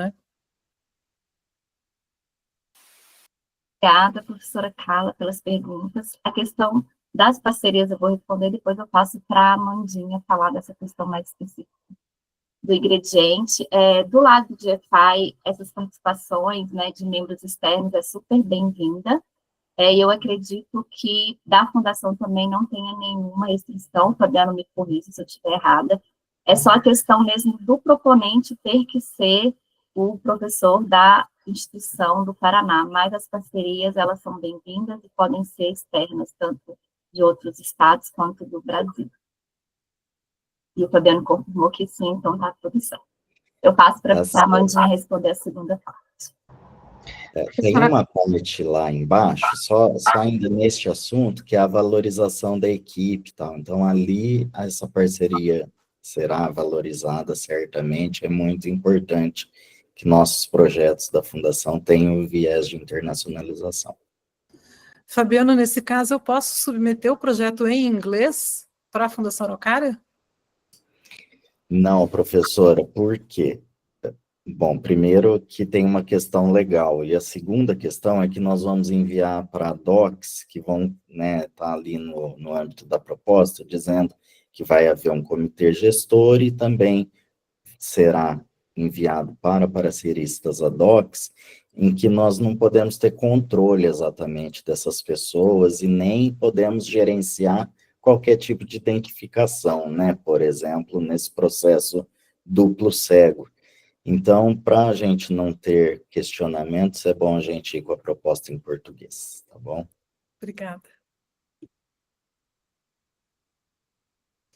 Obrigada, professora Carla, pelas perguntas. A questão das parcerias eu vou responder, depois eu passo para a Amandinha falar dessa questão mais específica do ingrediente. Do lado do GFI, essas participações de membros externos é super bem-vinda, e eu acredito que da Fundação também não tenha nenhuma restrição, Fabiano me corrija se eu estiver errada, é só a questão mesmo do proponente ter que ser o professor da instituição do Paraná, mas as parcerias, elas são bem-vindas e podem ser externas, tanto de outros estados quanto do Brasil. E o Fabiano confirmou que sim, então está tudo certo. Eu passo para a Amandinha responder a segunda parte. Tem uma parte lá embaixo, só ainda neste assunto, que é a valorização da equipe, tal. Então, ali, essa parceria será valorizada certamente, é muito importante que nossos projetos da Fundação tenham viés de internacionalização. Fabiano, nesse caso, eu posso submeter o projeto em inglês para a Fundação Araucária? Não, professora, por quê? Bom, primeiro que tem uma questão legal, e a segunda questão é que nós vamos enviar para docs, que vão estar ali no âmbito da proposta, dizendo que vai haver um comitê gestor e também será enviado para parceiristas ad hoc, em que nós não podemos ter controle exatamente dessas pessoas e nem podemos gerenciar qualquer tipo de identificação, né? Por exemplo, nesse processo duplo cego. Então, para a gente não ter questionamentos, é bom a gente ir com a proposta em português, tá bom? Obrigada.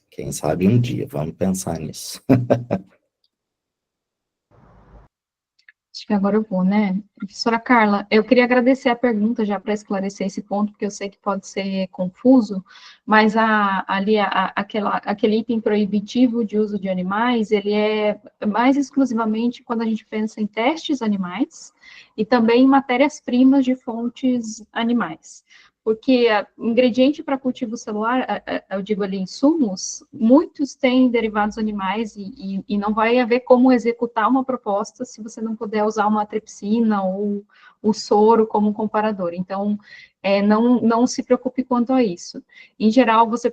Quem sabe um dia, vamos pensar nisso. Acho que agora eu vou, né? Professora Carla, eu queria agradecer a pergunta já para esclarecer esse ponto, porque eu sei que pode ser confuso, mas aquele item proibitivo de uso de animais, ele é mais exclusivamente quando a gente pensa em testes animais e também em matérias-primas de fontes animais. Porque ingrediente para cultivo celular, eu digo ali insumos, muitos têm derivados animais e não vai haver como executar uma proposta se você não puder usar uma tripsina ou o soro como comparador. Então, não se preocupe quanto a isso. Em geral, você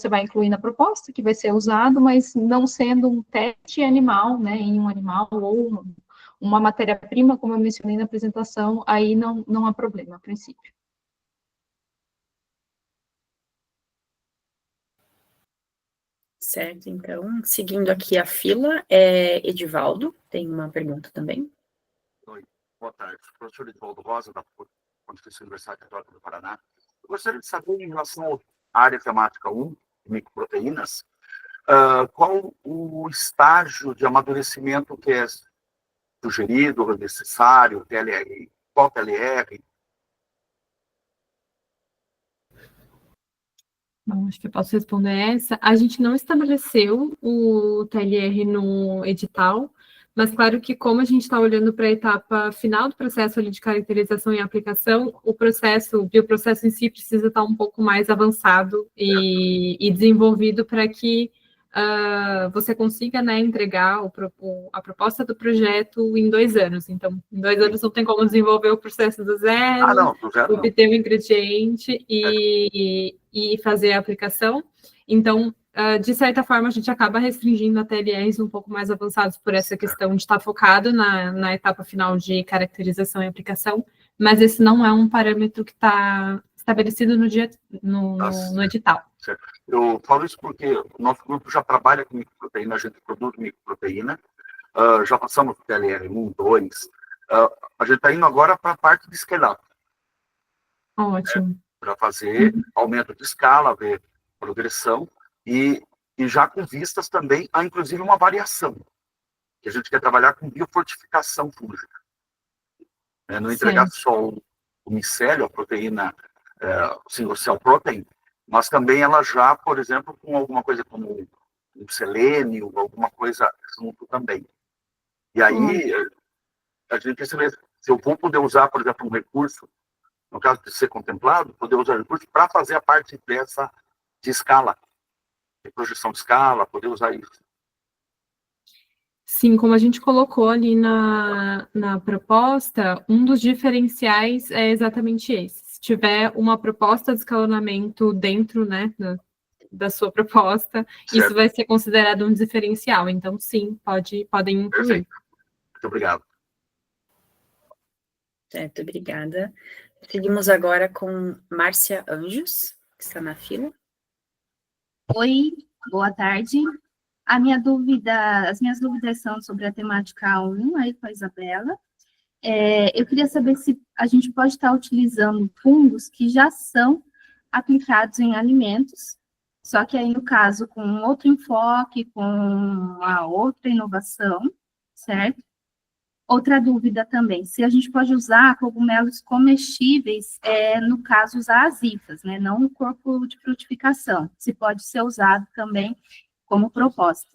vai incluir na proposta que vai ser usado, mas não sendo um teste animal, né, em um animal ou uma matéria-prima, como eu mencionei na apresentação, aí não há problema, a princípio. Certo, então, seguindo aqui a fila, Edivaldo tem uma pergunta também. Oi, boa tarde. Professor Edivaldo Rosa, da Pontifícia Universidade Católica do Paraná. Eu gostaria de saber, em relação à área temática 1, microproteínas, qual o estágio de amadurecimento que é sugerido, ou necessário, TLR, qual TLR? Bom, acho que eu posso responder essa. A gente não estabeleceu o TLR no edital, mas claro que como a gente está olhando para a etapa final do processo ali de caracterização e aplicação, o bioprocesso em si precisa estar um pouco mais avançado e desenvolvido para que você consiga, né, entregar a proposta do projeto em 2 anos. Então, em 2 anos não tem como desenvolver o processo do zero, obter o ingrediente e fazer a aplicação. Então, de certa forma, a gente acaba restringindo a TLRs um pouco mais avançados por essa questão de estar focado na etapa final de caracterização e aplicação, mas esse não é um parâmetro que está estabelecido no edital. Certo. Eu falo isso porque o nosso grupo já trabalha com microproteína, a gente produz microproteína, já passamos do TLR 1, 2, a gente está indo agora para a parte de scale-up. Ótimo. Para fazer aumento de escala, ver progressão, e já com vistas também a, inclusive, uma variação, que a gente quer trabalhar com biofortificação fúngica. Não entregar só o micélio, a proteína single cell protein, mas também ela já, por exemplo, com alguma coisa como um selênio, alguma coisa junto também. E aí, a gente quer saber se eu vou poder usar, por exemplo, um recurso, no caso de ser contemplado, poder usar recurso para fazer a parte dessa de escala, de projeção de escala, poder usar isso. Sim, como a gente colocou ali na proposta, um dos diferenciais é exatamente esse. Se tiver uma proposta de escalonamento dentro, né, da sua proposta, certo, isso vai ser considerado um diferencial. Então, sim, podem incluir. Perfeito. Muito obrigado. Certo, obrigada. Seguimos agora com Márcia Anjos, que está na fila. Oi, boa tarde. As minhas dúvidas são sobre a temática 1, aí com a Isabela. Eu queria saber se a gente pode estar utilizando fungos que já são aplicados em alimentos, só que aí, no caso, com outro enfoque, com uma outra inovação, certo? Outra dúvida também, se a gente pode usar cogumelos comestíveis, no caso, usar as hifas, né? Não o corpo de frutificação, se pode ser usado também como proposta.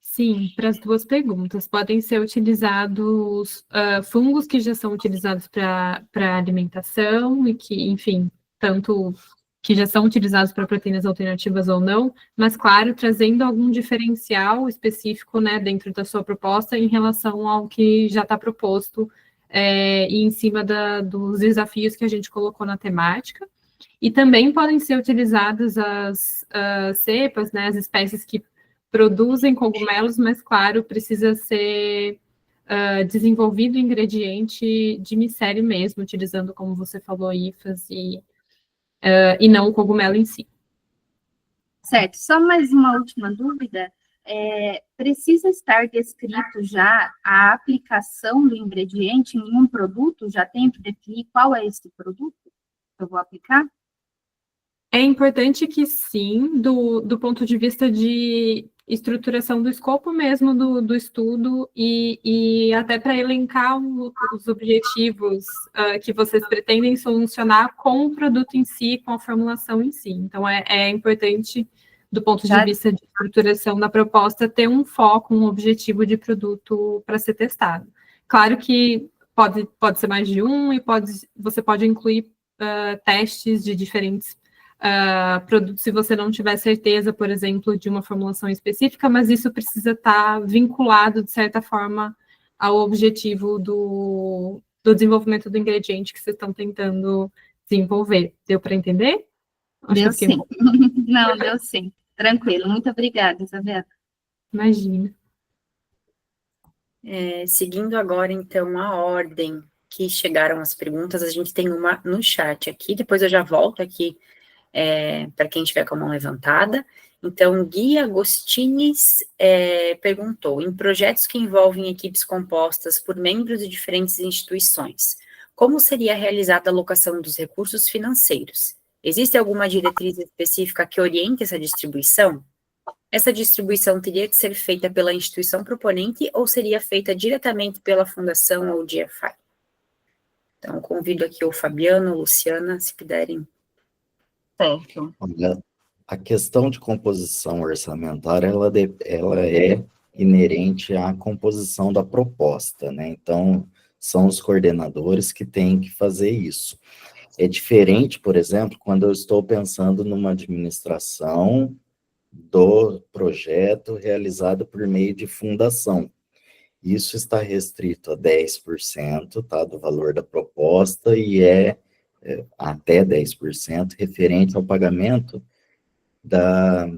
Sim, para as duas perguntas. Podem ser utilizados fungos que já são utilizados para alimentação e que, enfim, tanto que já são utilizados para proteínas alternativas ou não, mas, claro, trazendo algum diferencial específico, né, dentro da sua proposta em relação ao que já está proposto e em cima dos desafios que a gente colocou na temática. E também podem ser utilizadas as cepas, né, as espécies que produzem cogumelos, mas, claro, precisa ser desenvolvido o ingrediente de micélio mesmo, utilizando, como você falou, hifas e não o cogumelo em si. Certo, só mais uma última dúvida. Precisa estar descrito já a aplicação do ingrediente em um produto? Já tem que definir qual é esse produto que eu vou aplicar? É importante que sim, do ponto de vista de estruturação do escopo mesmo do estudo e até para elencar os objetivos que vocês pretendem solucionar com o produto em si, com a formulação em si. Então, é importante, do ponto de vista de estruturação da proposta, ter um foco, um objetivo de produto para ser testado. Claro que pode ser mais de um e você pode incluir testes de diferentes produtos, se você não tiver certeza, por exemplo, de uma formulação específica, mas isso precisa estar vinculado, de certa forma, ao objetivo do desenvolvimento do ingrediente que vocês estão tentando desenvolver. Deu para entender? Deu sim. Não, deu sim. Tranquilo. Muito obrigada, Isabela. Imagina. Seguindo agora, então, a ordem que chegaram as perguntas, a gente tem uma no chat aqui, depois eu já volto aqui para quem estiver com a mão levantada. Então, Gui Agostines perguntou, em projetos que envolvem equipes compostas por membros de diferentes instituições, como seria realizada a alocação dos recursos financeiros? Existe alguma diretriz específica que oriente essa distribuição? Essa distribuição teria que ser feita pela instituição proponente ou seria feita diretamente pela fundação ou GFI? Então, convido aqui o Fabiano, Luciana, se puderem. Certo. Olha, a questão de composição orçamentária, ela é inerente à composição da proposta, né? Então, são os coordenadores que têm que fazer isso. É diferente, por exemplo, quando eu estou pensando numa administração do projeto realizado por meio de fundação. Isso está restrito a 10%, tá, do valor da proposta e até 10% referente ao pagamento da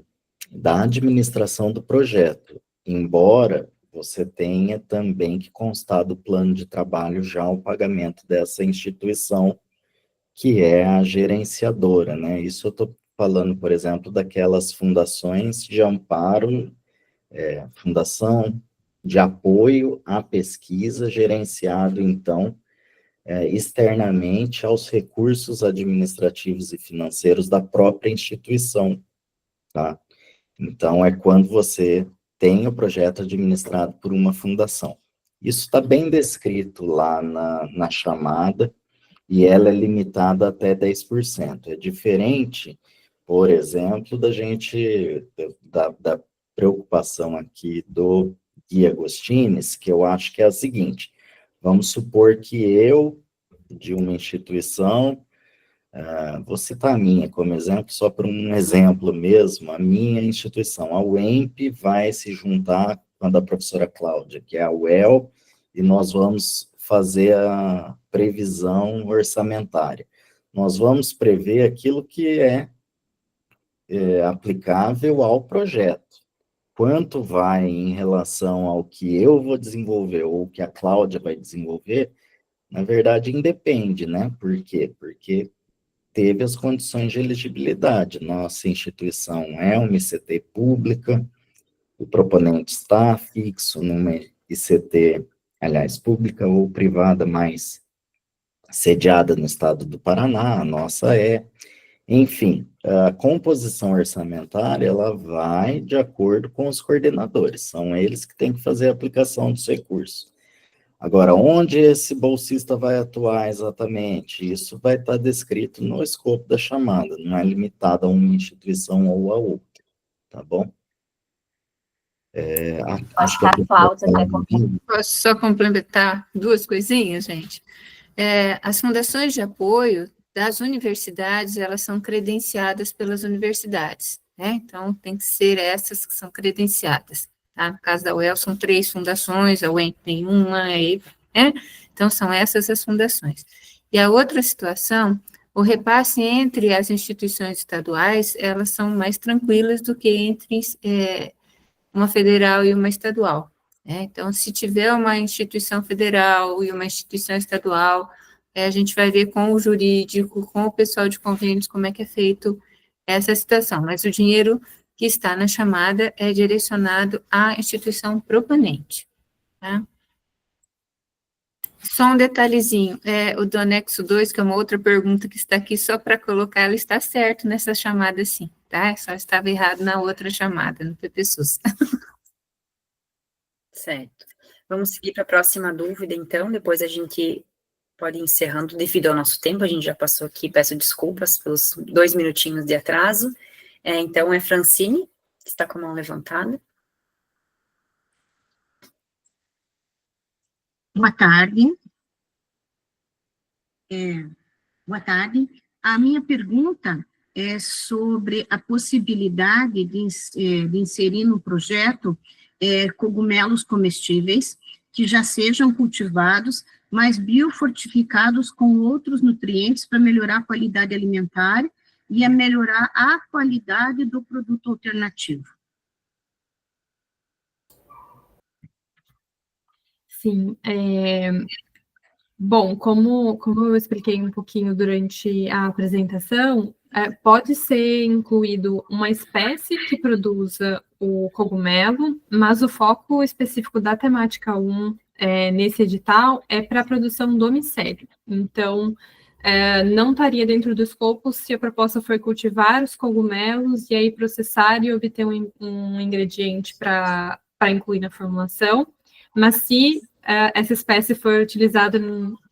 administração do projeto, embora você tenha também que constar do plano de trabalho já o pagamento dessa instituição, que é a gerenciadora, né? Isso eu estou falando, por exemplo, daquelas fundações de amparo, fundação de apoio à pesquisa, gerenciado, então, externamente aos recursos administrativos e financeiros da própria instituição, tá? Então, é quando você tem o projeto administrado por uma fundação. Isso está bem descrito lá na chamada, e ela é limitada até 10%. É diferente, por exemplo, da preocupação aqui do Gui Agostines, que eu acho que é a seguinte: vamos supor que eu, de uma instituição, vou citar a minha como exemplo, só para um exemplo mesmo, a minha instituição, a UEMP, vai se juntar com a da professora Cláudia, que é a UEL, e nós vamos fazer a previsão orçamentária. Nós vamos prever aquilo que é aplicável ao projeto. Quanto vai em relação ao que eu vou desenvolver ou que a Cláudia vai desenvolver, na verdade, independe, né? Por quê? Porque teve as condições de elegibilidade. Nossa instituição é uma ICT pública, o proponente está fixo numa ICT, aliás, pública ou privada, mas sediada no estado do Paraná, a nossa enfim, a composição orçamentária, ela vai de acordo com os coordenadores, são eles que têm que fazer a aplicação dos recursos. Agora, onde esse bolsista vai atuar exatamente? Isso vai estar descrito no escopo da chamada, não é limitado a uma instituição ou a outra, tá bom? Acho que a Cláudia quer complementar. Posso só complementar duas coisinhas, gente? As fundações de apoio das universidades, elas são credenciadas pelas universidades, né? Então, tem que ser essas que são credenciadas, tá? No caso da UEL, são 3 fundações, a UEMP tem uma, né? Então, são essas as fundações. E a outra situação, o repasse entre as instituições estaduais, elas são mais tranquilas do que entre uma federal e uma estadual. Né? Então, se tiver uma instituição federal e uma instituição estadual, a gente vai ver com o jurídico, com o pessoal de convênios, como é que é feito essa situação. Mas o dinheiro que está na chamada é direcionado à instituição proponente. Tá? Só um detalhezinho, o do anexo 2, que é uma outra pergunta que está aqui, só para colocar, ela está certo nessa chamada sim, tá? Só estava errado na outra chamada, no PPSUS. Certo. Vamos seguir para a próxima dúvida, então, depois a gente pode ir encerrando devido ao nosso tempo, a gente já passou aqui, peço desculpas pelos 2 minutinhos de atraso. Então, é Francine, que está com a mão levantada. Boa tarde. Boa tarde. A minha pergunta é sobre a possibilidade de inserir no projeto cogumelos comestíveis que já sejam cultivados, mas biofortificados com outros nutrientes para melhorar a qualidade alimentar e a melhorar a qualidade do produto alternativo. Sim, bom, como eu expliquei um pouquinho durante a apresentação, pode ser incluído uma espécie que produza o cogumelo, mas o foco específico da temática 1 nesse edital é para a produção do micélio. Então, não estaria dentro do escopo se a proposta for cultivar os cogumelos e aí processar e obter um ingrediente para incluir na formulação, mas se essa espécie for utilizada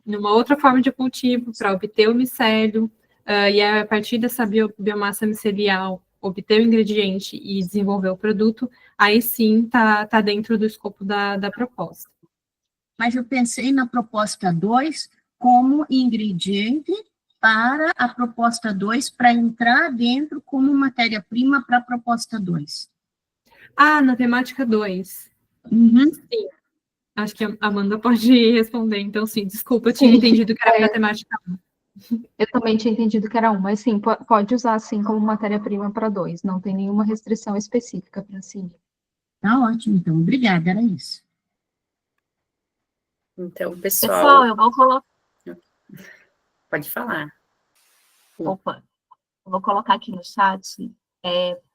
numa outra forma de cultivo para obter o micélio, e a partir dessa biomassa micelial obter o ingrediente e desenvolver o produto, aí sim tá dentro do escopo da proposta. Mas eu pensei na proposta 2 como ingrediente para a proposta 2, para entrar dentro como matéria-prima para a proposta 2. Ah, na temática 2. Uhum. Sim. Acho que a Amanda pode responder, então sim, desculpa, eu tinha entendido que era para a temática 1. Eu também tinha entendido que era 1, mas sim, pode usar sim como matéria-prima para 2, não tem nenhuma restrição específica para seguir. Tá ótimo, então, obrigada, era isso. Então, Pessoal, eu vou colocar... Pode falar. Opa, eu vou colocar aqui no chat,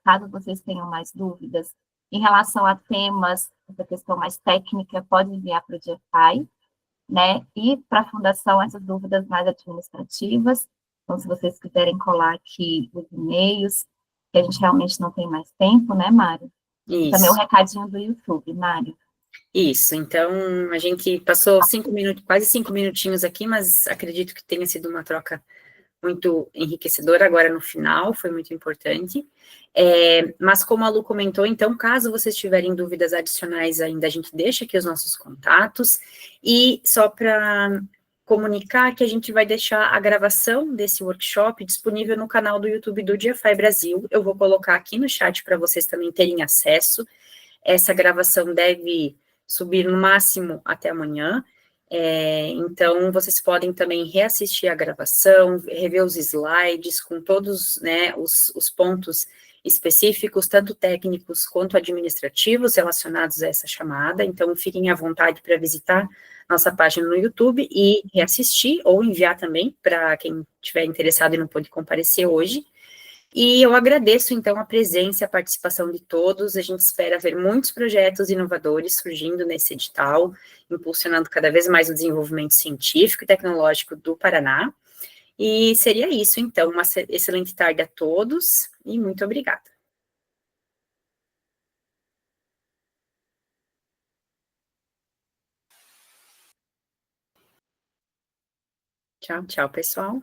caso vocês tenham mais dúvidas, em relação a temas, essa questão mais técnica, pode enviar para o GFI, né? E para a Fundação, essas dúvidas mais administrativas. Então, se vocês quiserem colar aqui os e-mails, que a gente realmente não tem mais tempo, né, Mário? Isso. Também o recadinho do YouTube, Mário. Isso, então a gente passou 5 minutos, quase 5 minutinhos aqui, mas acredito que tenha sido uma troca muito enriquecedora agora no final, foi muito importante. Mas como a Lu comentou, então, caso vocês tiverem dúvidas adicionais ainda, a gente deixa aqui os nossos contatos, e só para comunicar que a gente vai deixar a gravação desse workshop disponível no canal do YouTube do GFI Brasil, eu vou colocar aqui no chat para vocês também terem acesso. Essa gravação deve subir no máximo até amanhã, então vocês podem também reassistir a gravação, rever os slides com todos, né, os pontos específicos, tanto técnicos quanto administrativos relacionados a essa chamada, então fiquem à vontade para visitar nossa página no YouTube e reassistir, ou enviar também para quem estiver interessado e não pôde comparecer hoje. E eu agradeço, então, a presença e a participação de todos. A gente espera ver muitos projetos inovadores surgindo nesse edital, impulsionando cada vez mais o desenvolvimento científico e tecnológico do Paraná. E seria isso, então. Uma excelente tarde a todos e muito obrigada. Tchau, tchau, pessoal.